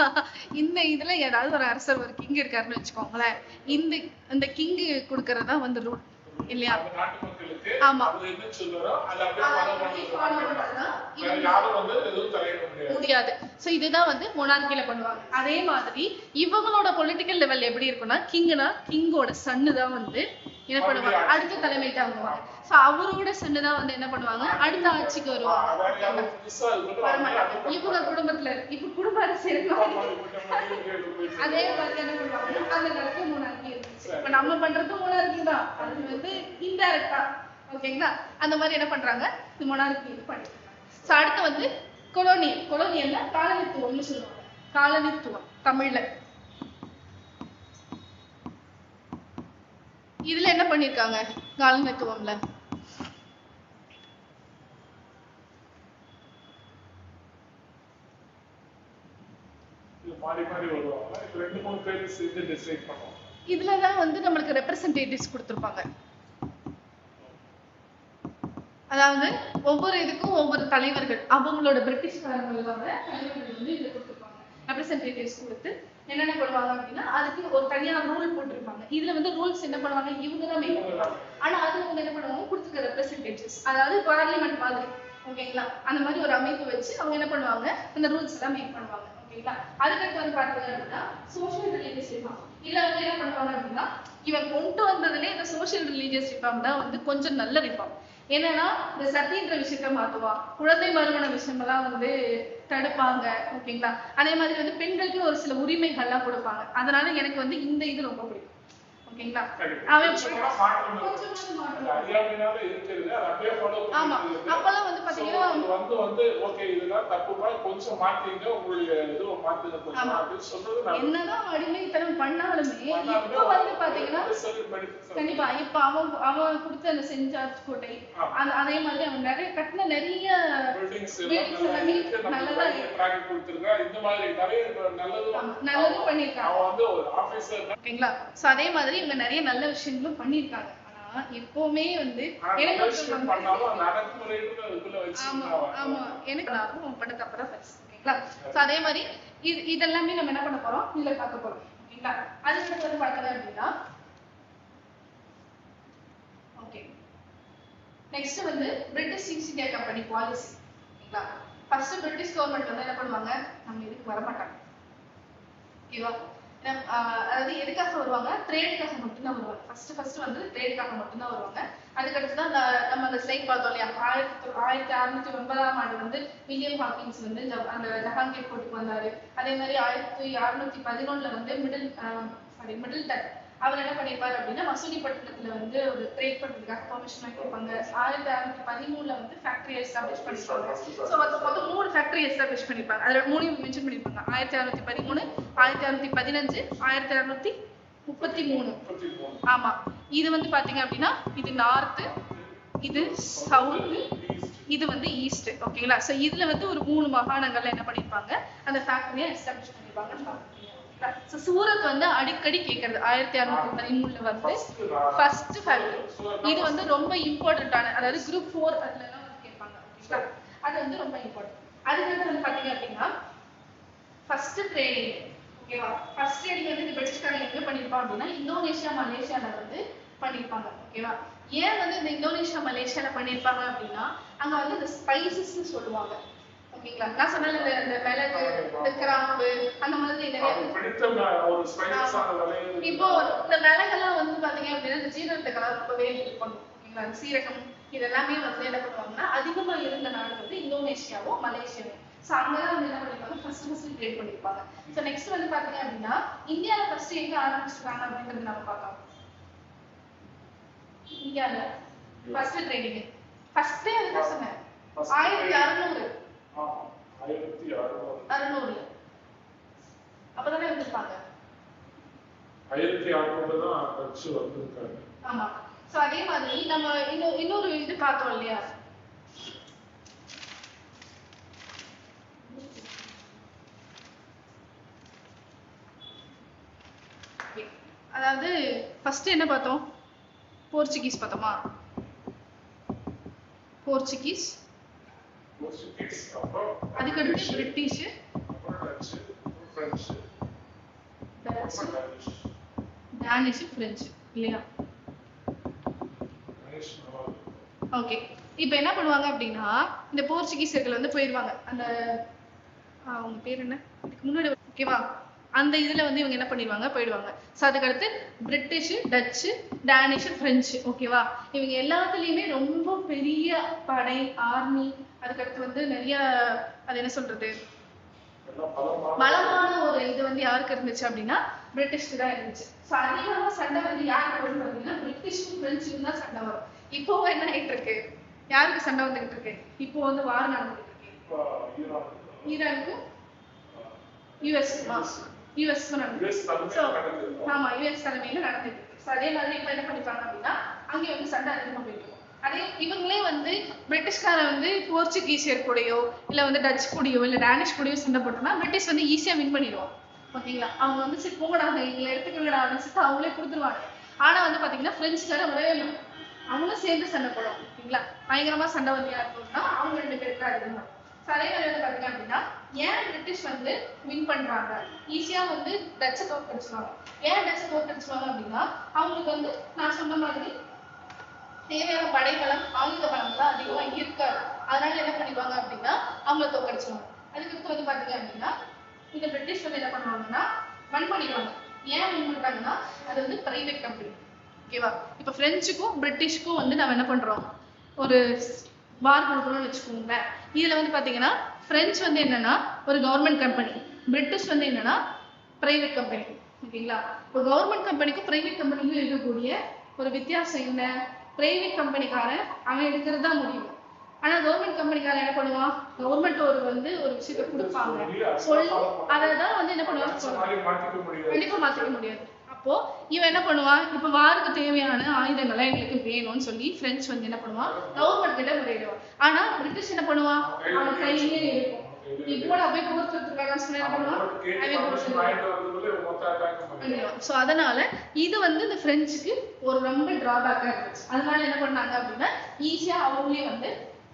இந்த இதுல ஏதாவது ஒரு அரசர், ஒரு கிங் இருக்காருன்னு வச்சுக்கோங்களேன். இந்த கிங் கொடுக்கறதா வந்து ரூல் இல்லையா. ஆமா முடியாது. சோ இதுதான் வந்து மொனார்கில பண்ணுவாங்க. அதே மாதிரி இவங்களோட பொலிட்டிக்கல் லெவல் எப்படி இருக்கும்னா கிங்னா கிங்கோட சன்னு தான் வந்து என்ன பண்ணுவாங்க, அடுத்த தலைமை தாங்குவாங்க. சோ அவரோட சன்னு தான் வந்து என்ன பண்ணுவாங்க, அடுத்த ஆட்சிக்கு வருவாங்க. இவங்க குடும்பத்துல இப்ப குடும்ப அரசியல் அதே மாதிரி என்ன பண்ணுவாங்க, அந்த காலத்துல மொனார்கி இருந்துச்சு. இப்ப நம்ம பண்றது மொனார்கி தான், அது வந்து இன்டைரக்டா. ஓகேங்களா. அந்த மாதிரி என்ன பண்றாங்க, மொனார்கி பண்ணிட்டு இருக்காங்க. சோ அடுத்து வந்து கொலோனியல்ல காலனித்துவம்னு சொல்லுவாங்க. காலனித்துவம் தமிழ்ல. இதுல என்ன பண்ணிருக்காங்க காலனித்துவம்ல? இதுலதான் வந்து நம்மளுக்கு ரெப்ரசன்டேட்டிவ்ஸ் கொடுத்திருப்பாங்க. அதாவது ஒவ்வொரு இதுக்கும் ஒவ்வொரு தலைவர்கள் அவங்களோட பிரிட்டிஷ்காரங்களோட தலைவர்கள் வந்து இதை கொடுத்துருப்பாங்க. ரெப்ரசன்டேட்டிவ்ஸ் கொடுத்து என்னென்ன பண்ணுவாங்க அப்படின்னா அதுக்கு ஒரு தனியான ரூல் போட்டிருப்பாங்க. இதுல வந்து ரூல்ஸ் என்ன பண்ணுவாங்க, இவங்க தான் மேக் பண்ணுவாங்க. ஆனா அதுல வந்து என்ன பண்ணுவாங்க, கொடுத்துருக்க ரெப்ரசன்டேட்டிவ்ஸ், அதாவது பார்லிமெண்ட் மாதிரி, ஓகேங்களா, அந்த மாதிரி ஒரு அமைப்பு வச்சு அவங்க என்ன பண்ணுவாங்க, அந்த ரூல்ஸ் எல்லாம் மேக் பண்ணுவாங்க. ஓகேங்களா. அதுக்கடுத்து வந்து பாத்தீங்க அப்படின்னா சோசியல் ரிலீஜியஸ் ரிஃபார்ம். இதுல வந்து என்ன பண்ணுவாங்க அப்படின்னா இவன் கொண்டு வந்ததுலேயே இந்த சோசியல் ரிலீஜியஸ் ரிஃபார்ம் தான் வந்து கொஞ்சம் நல்ல ரிஃபார்ம். என்னன்னா இந்த சத்தின்ற விஷயத்த மாத்துவான், குழந்தை மறுமண விஷயமெல்லாம் வந்து தடுப்பாங்க. ஓகேங்களா. அதே மாதிரி வந்து பெண்களுக்கு ஒரு சில உரிமைகள்லாம் கொடுப்பாங்க. அதனால எனக்கு வந்து இந்த இது ரொம்ப பிடிக்கும். ஓகேங்களா. ஆமா, அப்பெல்லாம் வந்து பாத்தீங்கன்னா என்னதான் அடிமைத்தனம் பண்ணாலுமே இப்ப வந்து பாத்தீங்கன்னா கண்டிப்பா இப்ப அவன் கொடுத்த அந்த சென்ட் ஜார்ஜ் கோட்டை, அதே மாதிரி அவன் நிறைய கட்டின நிறைய நல்லதா நல்லது பண்ணிருக்காங்க. ஓகேங்களா. சோ அதே மாதிரி இவங்க நிறைய நல்ல விஷயங்களும் பண்ணிருக்காங்க. ஆனா எப்பவுமே வந்து பண்ணதுக்கு அப்புறம் அதே மாதிரி இதெல்லாமே நம்ம என்ன பண்ண போறோம், இதுல பார்க்க போறோம். ஓகேங்களா. அதுக்கு வந்து பார்த்தோம் அப்படின்னா ஓகே நெக்ஸ்ட் வந்து British East India Company policy. ஓகேங்களா. ஃபர்ஸ்ட் பிரிட்டிஷ் கவர்மெண்ட் வந்து என்ன பண்ணுவாங்க, நம்ம இதுக்கு வர மாட்டாங்க. ஓகேவா. அதாவது எதுக்காக வருவாங்க, ட்ரேடுக்காக மட்டும்தான் வருவாங்க. ஃபர்ஸ்ட் வந்து ட்ரேடுக்காக மட்டும்தான் வருவாங்க. அதுக்கடுத்து தான் நம்ம அந்த ஸ்லைட் பார்த்தோம் இல்லையா, 1609ஆம் ஆண்டு வந்து வில்லியம் ஹாக்கின்ஸ் வந்து அந்த ஜஹாங்கீர் கோர்ட்டுக்கு வந்தாரு. அதே மாதிரி 1611 வந்து மிடில் டன் அவர் என்ன பண்ணிருப்பாரு அப்படின்னா மசூலிப்பட்டினத்துல வந்து ஒரு ட்ரேட் பண்றதுக்காக பெர்மிஷன் வாங்கியிருப்பாங்க. 1613 வந்து ஃபேக்டரி எஸ்டாப்ளிஷ் பண்ணிருப்பாங்க. ஸோ மொத்தம் 3 ஃபேக்டரி எஸ்டாப்ளிஷ் பண்ணிருப்பாங்க. அதுல 3 மென்ஷன் பண்ணிருப்பாங்க. 1613, 1615, 1633. ஆமா, இது வந்து பாத்தீங்க அப்படின்னா இது நார்த், இது சவுத், இது வந்து ஈஸ்ட். ஓகேங்களா. சோ இதுல வந்து ஒரு 3 மாகாணங்கள்ல என்ன பண்ணிருப்பாங்க, அந்த ஃபேக்டரியை எஸ்டாப்ளிஷ் பண்ணிருப்பாங்க. சூரத் வந்து அடிக்கடி கேட்கறது 1613 வந்து ஃபர்ஸ்ட் ஃபேக்டரி. இது வந்து ரொம்ப இம்பார்ட்டன்டான, அதாவது குரூப் 4 அதுல எல்லாம் வந்து கேட்பாங்க. ஓகேங்களா. அது வந்து ரொம்ப இம்பார்ட்டன்ட். அதுக்கடுத்து வந்து பாத்தீங்க அப்படின்னா ஃபர்ஸ்ட் ட்ரேடிங். ஓகேவா. ஃபர்ஸ்ட் ட்ரேடிங் வந்து இந்த பிரிட்டிஷ்காரங்க எங்க பண்ணிருப்பாங்க அப்படின்னா இந்தோனேஷியா மலேசியால வந்து பண்ணிருப்பாங்க. ஓகேவா. ஏன் வந்து இந்த இந்தோனேஷியா மலேசியால பண்ணிருப்பாங்க அப்படின்னா அங்க வந்து இந்த ஸ்பைசஸ் சொல்லுவாங்க. ஓகேங்களா. நான் சொன்னேன் இந்த மிளகு, இந்த கிராம்பு, அந்த மாதிரி நிறைய இப்போ இந்த மிளகெல்லாம் வந்து பாத்தீங்க அப்படின்னா இந்த ஜீரணத்துக்கெல்லாம் ரொம்பவே ஹெல்ப் பண்ணும். ஓகேங்களா. சீரகம் இதெல்லாமே வந்து என்ன பண்ணுவாங்கன்னா அதிகமா இருந்த நாடு வந்து இந்தோனேஷியாவோ மலேசியாவோ. சோ அங்கதான் வந்து என்ன பண்ணிருப்பாங்க, ஃபர்ஸ்ட் ட்ரேட் பண்ணிருப்பாங்க. சோ நெக்ஸ்ட் வந்து பாத்தீங்க அப்படின்னா இந்தியால ஃபர்ஸ்ட் எங்க ஆரம்பிச்சிருக்காங்க அப்படின்றது நம்ம பார்க்கலாம். இந்தியால ஃபர்ஸ்ட் ட்ரேடிங் ஃபர்ஸ்டே அதுதான் சொன்னேன் 1600 அப்பதானே வந்திருப்பாங்க. 1600 தான் அச்சு வந்திருக்காங்க. ஆமா. சோ அதே மாதிரி நம்ம இன்னொரு இது பார்த்தோம் இல்லையா, அதாவது ஃபர்ஸ்ட் என்ன பார்த்தோம், போர்ச்சுகீஸ் பார்த்தோமா, போர்ச்சுகீஸ், அதுக்கடுத்து பிரிட்டிஷ், டேனிஷ், பிரெஞ்சு இல்லையா. ஓகே. இப்போ என்ன பண்ணுவாங்க அப்படின்னா இந்த போர்ச்சுகீசியர்கள் வந்து போயிடுவாங்க. அந்த அவங்க பேர் என்ன இதுக்கு முன்னாடி, ஓகேவா, அந்த இதுல வந்து இவங்க என்ன பண்ணிடுவாங்க, போயிடுவாங்க. ஸோ அதுக்கடுத்து பிரிட்டிஷ், டச்சு, டேனிஷ், பிரெஞ்சு. ஓகேவா. இவங்க எல்லாத்துலயுமே ரொம்ப பெரிய படை, ஆர்மி, அதுக்கடுத்து வந்து நிறைய அது என்ன சொல்றது பலமான ஒரு இது வந்து யாருக்கு இருந்துச்சு அப்படின்னா பிரிட்டிஷ்க்கு தான் இருந்துச்சு. ஸோ அதிகமா சண்டை வந்து யாருக்கு வரும் பார்த்தீங்கன்னா பிரிட்டிஷும் பிரெஞ்சுக்கும் தான் சண்டை வரும். இப்போ என்ன ஆயிட்டு இருக்கு, யாருக்கு சண்டை வந்துகிட்டு இருக்கு, இப்போ வந்து வார் நடந்துகிட்டு இருக்கு ஈரானுக்கும் யூஎஸ் ஆமா யூஎஸ் தலைமையில நடந்துட்டு இருக்கு. அதே மாதிரி இப்ப என்ன பண்ணிப்பாங்க அப்படின்னா அங்கே வந்து சண்டை அதிகமா போயிட்டு அதே இவங்களே வந்து பிரிட்டிஷ்கார வந்து போர்ச்சுகீசியர் கூடயோ இல்ல வந்து டச் கூடயோ இல்ல டேனிஷ் கூடயோ சண்டை போட்டோம்னா பிரிட்டிஷ் வந்து ஈஸியா வின் பண்ணிடுவாங்க. ஓகேங்களா, அவங்க வந்து சரி போங்கடாங்க எங்களை எடுத்துக்கங்கடா அப்படின்னு அவங்களே கொடுத்துருவாங்க. ஆனா வந்து பாத்தீங்கன்னா பிரெஞ்சுக்கார வரவே இல்லை, அவங்களும் சேர்ந்து சண்டை போடுவாங்க. ஓகேங்களா, பயங்கரமா சண்டை வந்து யாருக்குன்னா அவங்க 2 பேருக்கு அதிகமா. அதே மாதிரி வந்து பாத்தீங்க அப்படின்னா ஏன் பிரிட்டிஷ் வந்து வின் பண்றாங்க, ஈஸியா வந்து டச்சை தோற்கடிச்சுவாங்க. ஏன் டச்சை தோற்கடிச்சுவாங்க அப்படின்னா அவங்களுக்கு வந்து நான் சொன்ன மாதிரி தேவையான படைபலம் ஆயுத பலம்லாம் அதிகமா இருக்காது. அதனால என்ன பண்ணிடுவாங்க அப்படின்னா அவங்கள தோற்கடிச்சுவாங்க. அதுக்கடுத்து வந்து பாத்தீங்க அப்படின்னா இந்த பிரிட்டிஷ் வந்து என்ன பண்ணுவாங்கன்னா வின் பண்ணிடுவாங்க. ஏன் வின் பண்றாங்கன்னா அது வந்து பிரைவேட் கம்பெனி. ஓகேவா, இப்ப பிரெஞ்சுக்கும் பிரிட்டிஷ்க்கும் வந்து நம்ம என்ன பண்றோம், ஒரு வார் கொடுக்கணும்னு வச்சுக்கோங்களேன். இதுல வந்து பாத்தீங்கன்னா பிரெஞ்சு வந்து என்னன்னா ஒரு கவர்மெண்ட் கம்பெனி, பிரிட்டிஷ் வந்து என்னன்னா பிரைவேட் கம்பெனி. ஓகேங்களா, இப்போ கவர்மெண்ட் கம்பெனிக்கும் பிரைவேட் கம்பெனிக்கும் இருக்கக்கூடிய ஒரு வித்தியாசம் என்ன, பிரைவேட் கம்பெனிக்காரன் அவன் எடுக்கிறதா முடியும். ஆனா கவர்மெண்ட் கம்பெனிக்காரன் என்ன பண்ணுவான், கவர்மெண்ட் ஒரு விஷயத்த கொடுப்பாங்க சொல்லி அதான் வந்து என்ன பண்ணுவாங்க கண்டிப்பா மாத்திக்க முடியாது. அப்போ இவன் என்ன பண்ணுவான், இப்ப வாருக்கு தேவையான ஆயுதங்களை எங்களுக்கு வேணும்னு சொல்லி பிரெஞ்சு வந்து என்ன பண்ணுவான் கவர்மெண்ட் கிட்ட முறையிடுவான். ஆனா பிரிட்டிஷ் என்ன பண்ணுவான், அவன் கையிலேயே இருக்கும். அதனால இது வந்து இந்த பிரெஞ்சுக்கு ஒரு ரொம்ப டிராபேக்கா இருந்துச்சு. அதனால என்ன பண்ணாங்க அப்படின்னா ஈஸியா அவங்களே வந்து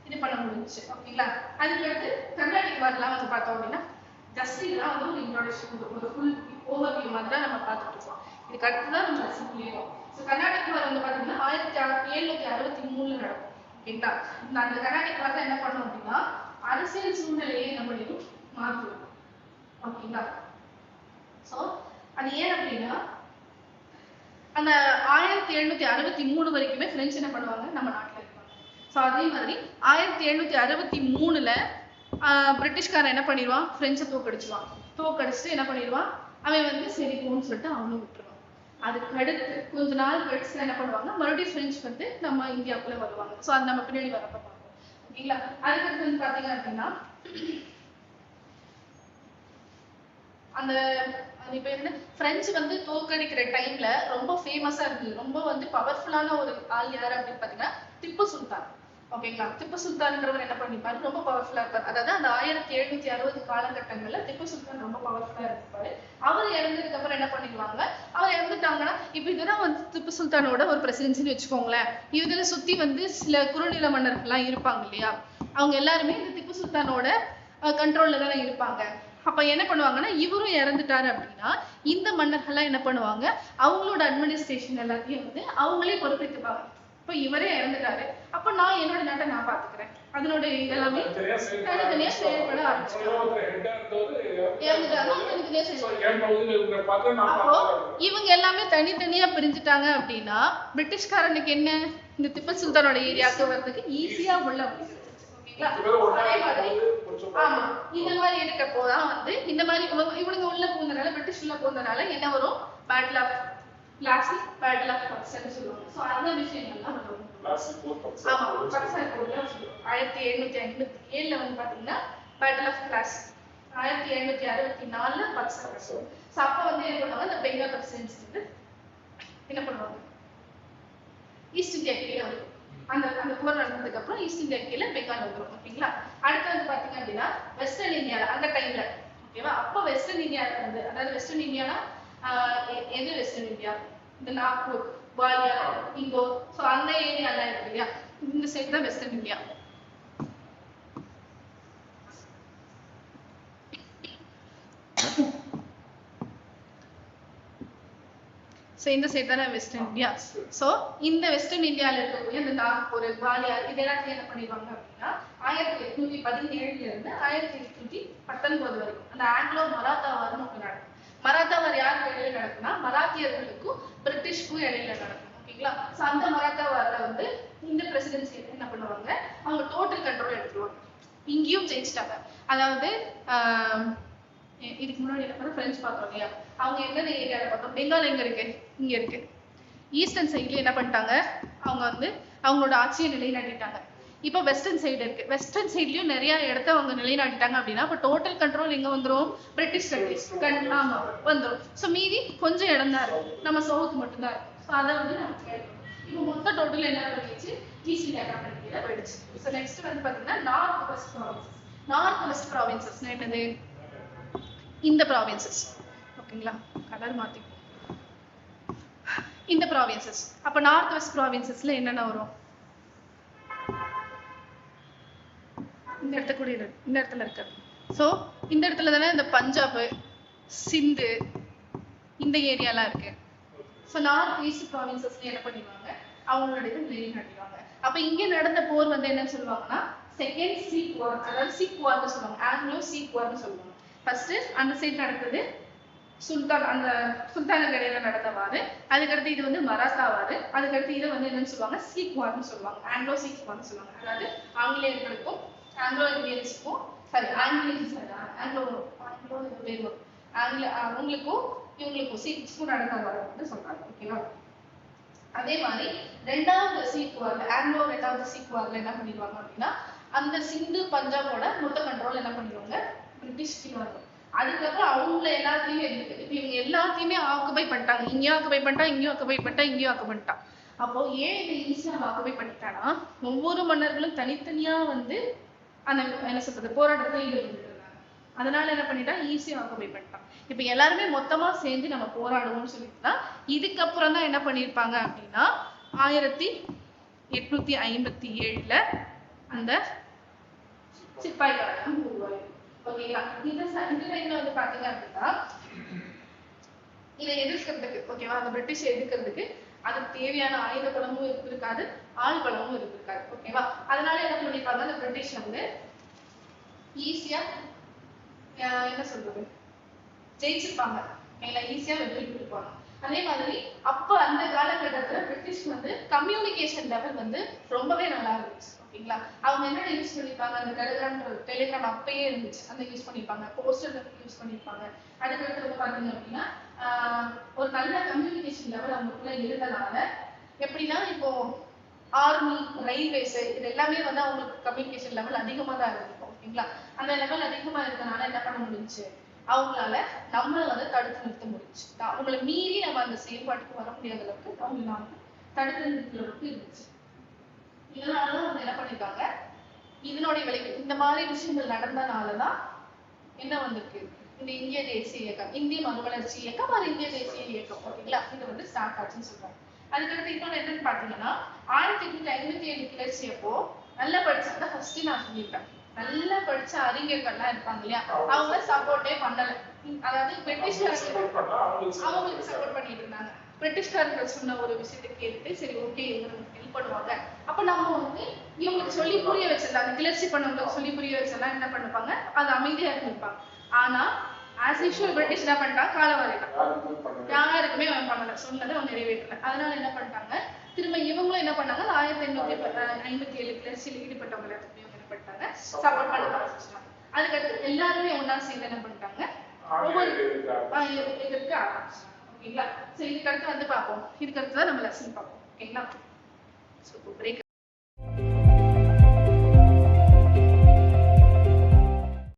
இது பண்ண முடிஞ்சுச்சு. ஓகேங்களா, அதுக்கு கர்நாடிக் வார்லாம் வந்து பார்த்தோம் அப்படின்னா ஜஸ்ட் இதெல்லாம் வந்து ஒரு இன்ட்ரோடக்ஷன், ஒரு ஃபுல் ஓவர்வியூ மாதிரி தான் நம்ம பார்த்துட்டு இருக்கோம். இதுக்கு அடுத்துதான் நம்ம ரசிக்கிறோம். கர்நாடிக் வார் வந்து பாத்தீங்கன்னா 1763 நடக்கும். ஓகேங்களா, அந்த கர்நாடிக் வார்ல என்ன பண்ணோம் அப்படின்னா அரசியல் சூழ்நிலையை நம்மளும் மாற்றுவோம். ஓகேங்களா, சோ அது ஏன் அப்படின்னா அந்த 1763 வரைக்குமே பிரெஞ்சு என்ன பண்ணுவாங்க நம்ம நாட்டுல இருப்பாங்க. சோ அதே மாதிரி 1763ல பிரிட்டிஷ்காரன் என்ன பண்ணிடுவான், பிரெஞ்சை தோக்கடிச்சுவான். தோக்கடிச்சுட்டு என்ன பண்ணிடுவான், அவன் வந்து சரி போன்னு சொல்லிட்டு அவனும் விட்டுருவான். அதுக்கு அடுத்து கொஞ்ச நாள் கழிச்சு என்ன பண்ணுவாங்க, மறுபடியும் பிரெஞ்சு வந்து நம்ம இந்தியாவுக்குள்ள வருவாங்க. சோ அது நம்ம பின்னாடி வரப்ப பார்ப்போம். ஓகேங்களா, அதுக்கடுத்து வந்து பாத்தீங்க அப்படின்னா அந்த இப்ப என்ன பிரெஞ்சு வந்து தோற்கடிக்கிற டைம்ல ரொம்ப ஃபேமஸா இருந்தது, ரொம்ப வந்து பவர்ஃபுல்லான ஒரு ஆள் யாரு அப்படின்னு பாத்தீங்கன்னா திப்பு சுல்தான். ஓகேங்களா, திப்பு சுல்தான்ன்றவர் என்ன பண்ணிப்பாரு, ரொம்ப பவர்ஃபுல்லா இருப்பாரு. அதாவது அந்த 1760 காலகட்டங்கள்ல திப்பு சுல்தான் ரொம்ப பவர்ஃபுல்லா இருப்பாரு. அவர் இறந்ததுக்கு அப்புறம் என்ன பண்ணிடுவாங்க, அவர் இறந்துட்டாங்கன்னா இப்ப இதுதான் வந்து திப்பு சுல்தானோட ஒரு பிரசிடென்சின்னு வச்சுக்கோங்களேன். இதுல சுத்தி வந்து சில குறுநில மன்னர்கள்லாம் இருப்பாங்க இல்லையா, அவங்க எல்லாருமே இந்த திப்பு சுல்தானோட கண்ட்ரோல்ல தானே இருப்பாங்க. அப்ப என்ன பண்ணுவாங்கன்னா இவரும் இறந்துட்டாரு அப்படின்னா இந்த மன்னர்கள்லாம் என்ன பண்ணுவாங்க, அவங்களோட அட்மினிஸ்ட்ரேஷன் எல்லாத்தையும் வந்து அவங்களே பொறுப்பேற்றுப்பாங்க. இப்ப இவரே இறந்துட்டாரு, அப்ப நான் என்னோட நாட்டை நான் பாத்துக்கிறேன், அதனோட எல்லாமே தனித்தனியா செயல்பட ஆரம்பிச்சிட்டாங்க. அப்போ இவங்க எல்லாமே தனித்தனியா பிரிஞ்சுட்டாங்க அப்படின்னா பிரிட்டிஷ்காரனுக்கு என்ன, இந்த திப்பு சுல்தானோட ஏரியாவுக்கு வர்றதுக்கு ஈஸியா உள்ள முடியும். ஆமா, இந்த மாதிரி இருக்கப்போதான் வந்து இந்த மாதிரி இவனுங்க உள்ள போனதுனால பிரிட்டிஷ் உள்ள போனதுனால என்ன வரும், battle of Plassey, battle of பக்சர்னு சொல்லுவாங்க. சோ அந்த விஷயங்கள்லாம் வரும். ஆமா, பக்சர் போர்ல 1757ல வந்து பாத்தீங்கன்னா பேட்டில் ஆஃப் பிளாசி, 1764ல பக்சர். சோ அப்ப வந்து என்ன பண்ணுவாங்க, இந்த பெங்கால் பிரசிடென்சி வந்து என்ன பண்ணுவாங்க, ஈஸ்ட் இந்தியா கீழே வரும். அந்த போர் நடந்ததுக்கு அப்புறம் ஈஸ்ட் இந்தியா கீழே பெங்கால் வந்துடும். ஓகேங்களா, அடுத்து வந்து பாத்தீங்க அப்படின்னா வெஸ்டர்ன் இந்தியால அந்த டைம்ல, ஓகேவா, அப்ப வெஸ்டர்ன் இந்தியால இருந்து, அதாவது வெஸ்டர்ன் இந்தியானா எது வெஸ்டர்ன் இந்தியா, இந்த நாக்பூர், குவாலியர், இந்தோர், சோ அந்த ஏரியாலாம் இருக்கு இல்லையா, இந்த சைடு தான் வெஸ்டர்ன் இந்தியா. சோ இந்த சைடு தானே வெஸ்டர்ன் இந்தியா. சோ இந்த வெஸ்டர்ன் இந்தியால இருக்கக்கூடிய இந்த நாக்பூர், குவாலியர் இதெல்லாம் என்ன பண்ணிடுவாங்க அப்படின்னா 1817ல இருந்து 1819 வரைக்கும் அந்த ஆங்கிலோ மராத்தா வார்னு ஒண்ணு நடக்கும். மராத்தா வார் யாருக்கு இடையில நடக்கும்னா மராத்தியர்களுக்கும் பிரிட்டிஷ்க்கும் இடையில நடக்கும். ஓகேங்களா, சோ அந்த மராத்தா வார்ல வந்து இந்த பிரசிடென்சி என்ன பண்ணுவாங்க, அவங்க டோட்டல் கண்ட்ரோல் எடுத்துருவாங்க. இங்கேயும் ஜெயிச்சிட்டாங்க. அதாவது இதுக்கு முன்னாடி என்ன பண்ண பிரெஞ்சு பார்த்தோம் இல்லையா, அவங்க எந்தெந்த ஏரியால பார்த்தோம், பெங்கால் எங்க இருக்கு, இங்க இருக்கு. ஈஸ்டர்ன் சைட்ல என்ன பண்ணிட்டாங்க, அவங்க வந்து அவங்களோட ஆட்சியை நிலைநாட்டிட்டாங்க. இப்போ வெஸ்டர்ன் சைடு இருக்கு. வெஸ்டர்ன் சைட்லயும் நிறைய இடத்த அவங்க நிலைநாட்டிட்டாங்க அப்படின்னா அப்போ டோட்டல் கண்ட்ரோல் எங்க வந்துரும்? பிரிட்டிஷ் கண்ட்ரிஸ் ஆமா வந்துரும். ஸோ மீதி கொஞ்சம் இடம் தான் இருக்கும், நம்ம சவுத் மட்டும் தான் இருக்கும். ஸோ அதை வந்து நம்ம கேட்கணும். இப்போ மொத்த டோட்டல் என்ன பண்ணிடுச்சு? ஈஸ்ட் இந்தியா கம்பெனி கீழே போயிடுச்சு. ஸோ நெக்ஸ்ட் வந்து பாத்தீங்கன்னா north west provinces. North west provinces என்னது? இந்த ப்ராவின்சஸ் ஓகேங்களா, கலர் மாத்தி இந்த ப்ராவின்சஸ். அப்ப நார்த் வெஸ்ட் ப்ராவின்சஸ்ல என்னென்ன வரும்? இந்த இடத்துல இருக்கு. சோ இந்த இடத்துல தானே இந்த பஞ்சாப், சிந்து இந்த ஏரியாலாம் இருக்கு. சோ நார்த் ஈஸ்ட் ப்ராவின்சஸ்ல என்ன பண்ணிடுவாங்க? அவங்களோட இது நிலைநாட்டிடுவாங்க. அப்ப இங்க நடந்த போர் வந்து என்ன சொல்லுவாங்கன்னா செகண்ட் சீக் வார், அதாவது சீக் வார்னு சொல்லுவாங்க, ஆங்கிலோ சீக் வார்னு சொல்லுவாங்க. ஃபர்ஸ்ட் அந்த சைடு நடக்குது சுல்தான், அந்த சுல்தானுக்கு இடையில நடந்தவாறு. அதுக்கடுத்து இது வந்து மராத்தா வாரு. அதுக்கடுத்து இதை வந்து என்னன்னு சொல்லுவாங்க? சீக் வார்னு சொல்லுவாங்க, ஆங்கிலோ சீக் வார்னு சொல்லுவாங்க. அதாவது ஆங்கிலேயர்களுக்கும் ஆங்கிலோ இந்தியன்ஸுக்கும் அவங்களுக்கும் இவங்களுக்கும் சீக்ஸ்க்கும் நடந்த வார்னு சொல்றாங்க. ஓகேவா? அதே மாதிரி ரெண்டாவது சீக் வார்ல, ஆங்கிலோ ரெண்டாவது சீக் வார்ல என்ன பண்ணிடுவாங்க அப்படின்னா அந்த சிந்து பஞ்சாபோட மொத்த கண்ட்ரோல் என்ன பண்ணிடுவாங்க? பிரிட்டிஷ்க்கு வரும். அதுக்கப்புறம் அவங்கள எல்லாத்தையுமே இருக்கு. இப்ப இவங்க எல்லாத்தையுமே ஆக்குபை பண்ணிட்டாங்க. இங்கேயும் ஆக்குபை பண்ணிட்டா, இங்கேயும் ஆக்குபை பண்ணிட்டா, இங்கேயும் ஆக்குபை பண்ணிட்டா. அப்போ ஏன் இதை ஈஸியா ஆக்குபை பண்ணிட்டானா ஒவ்வொரு மன்னர்களும் தனித்தனியா வந்து அந்த என்ன சொல்றது போராட்டத்துல ஈடுபட்டுருந்தாங்க. அதனால என்ன பண்ணிட்டா ஈஸியா ஆக்குபை பண்ணிட்டான். இப்ப எல்லாருமே மொத்தமா சேர்ந்து நம்ம போராடுவோம்னு சொல்லிட்டுதான் இதுக்கப்புறம் தான் என்ன பண்ணிருப்பாங்க அப்படின்னா 1857 அந்த சிப்பாய் கழகம் உருவாயிருக்கு. ஓகேங்களா? இந்த டைம்ல வந்து பாத்தீங்க அப்படின்னா இதை எதிர்க்கிறதுக்கு, ஓகேவா, அந்த பிரிட்டிஷ் எதிர்க்கிறதுக்கு அதுக்கு தேவையான ஆயுத பலமும் இருக்காது, ஆள் பலமும் இருக்காது. ஓகேவா? அதனால என்ன பண்ணிருப்பாங்க? அந்த பிரிட்டிஷ் வந்து ஈஸியா என்ன சொல்றது ஜெயிச்சிருப்பாங்க. ஈஸியா வெற்றி பெற்றிருப்பாங்க. அதே மாதிரி அப்ப அந்த காலகட்டத்துல பிரிட்டிஷ் வந்து கம்யூனிகேஷன் லெவல் வந்து ரொம்பவே நல்லா இருந்துச்சு. ஓகேங்களா? அவங்க என்ன யூஸ் பண்ணிருப்பாங்க? அந்த டெலிகிராம் அப்பயே இருந்துச்சு, அந்த யூஸ் பண்ணிருப்பாங்க. போஸ்டர் யூஸ் பண்ணிருப்பாங்க. அதுக்கடுத்து வந்து பாத்தீங்க அப்படின்னா ஒரு நல்ல கம்யூனிகேஷன் லெவல் அவங்களுக்குள்ள இருந்தனால எப்படின்னா இப்போ ஆர்மி, ரயில்வேஸ் இது எல்லாமே வந்து அவங்களுக்கு கம்யூனிகேஷன் லெவல் அதிகமா தான் இருக்கும். ஓகேங்களா? அந்த லெவல் அதிகமா இருக்கனால என்ன பண்ண முடிஞ்சுச்சு? அவங்களால நம்மளை வந்து தடுத்து நிறுத்த முடிஞ்சு. அவங்களை மீறி நம்ம அந்த செயல்பாட்டுக்கு வர முடியாத அளவுக்கு அவங்க நாம தடுத்து நிறுத்துற அளவுக்கு இருந்துச்சு. இதனாலதான் அவங்க என்ன பண்ணிருக்காங்க? இதனுடைய விளைவு இந்த மாதிரி விஷயங்கள் நடந்தனாலதான் என்ன வந்திருக்கு? இந்த இந்திய தேசிய இயக்கம், இந்திய மறுமலர்ச்சி இயக்கம், அது இந்திய தேசிய இயக்கம். ஓகேங்களா? இது வந்து ஸ்டார்ட் ஆச்சுன்னு சொல்றாங்க. அதுக்கடுத்து இன்னொன்னு என்னன்னு பாத்தீங்கன்னா 1857 கிளர்ச்சி அப்போ நல்லா படிச்சா ஃபர்ஸ்ட் நான் சொல்லியிருப்பேன், நல்லா படிச்ச அறிஞர்கள்லாம் இருப்பாங்க இல்லையா, அவங்க சப்போர்ட்டே பண்ணல. அதாவது பிரிட்டிஷ்காரங்களுக்கு சப்போர்ட் பண்ணிட்டு இருந்தாங்க. பிரிட்டிஷ்காரர்கள் சொன்ன ஒரு விஷயத்தை கேட்டு சரி ஓகே இவங்களுக்கு ஹெல்ப் பண்ணுவாங்க, அப்ப நம்ம வந்து இவங்களுக்கு சொல்லி புரிய வச்சிடலாம், கிளர்ச்சி பண்ணவங்களுக்கு சொல்லி புரிய வச்சிடலாம். என்ன பண்ணுவாங்க? அது அமைதியா இருந்திருப்பாங்க. ஆனா ஆஸ் யூஷுவல் பிரிட்டிஷ் என்ன பண்ணிட்டாங்க? காலவாரிட்டாங்க, யாருக்குமே பண்ணல, சொன்னதை அவங்க நிறைவேற்றல. அதனால என்ன பண்ணிட்டாங்க? திரும்ப இவங்களும் என்ன பண்ணாங்க? 1857 கிளர்ச்சியில் ஈடுபட்டவங்க எல்லாத்துக்குமே சப்போர்ட் பண்ண ஆரம்பிச்சிட்டாங்க. அதுக்கடுத்து எல்லாருமே ஒன்னா சேர்ந்து என்ன பண்ணிட்டாங்க? ஒவ்வொரு எதிர்க்க ஆரம்பிச்சிட்டாங்க. ஓகேங்களா? சோ இதுக்கடுத்து வந்து பார்ப்போம். இதுக்கடுத்து தான் நம்ம லெசன் பார்ப்போம். ஓகேங்களா? So break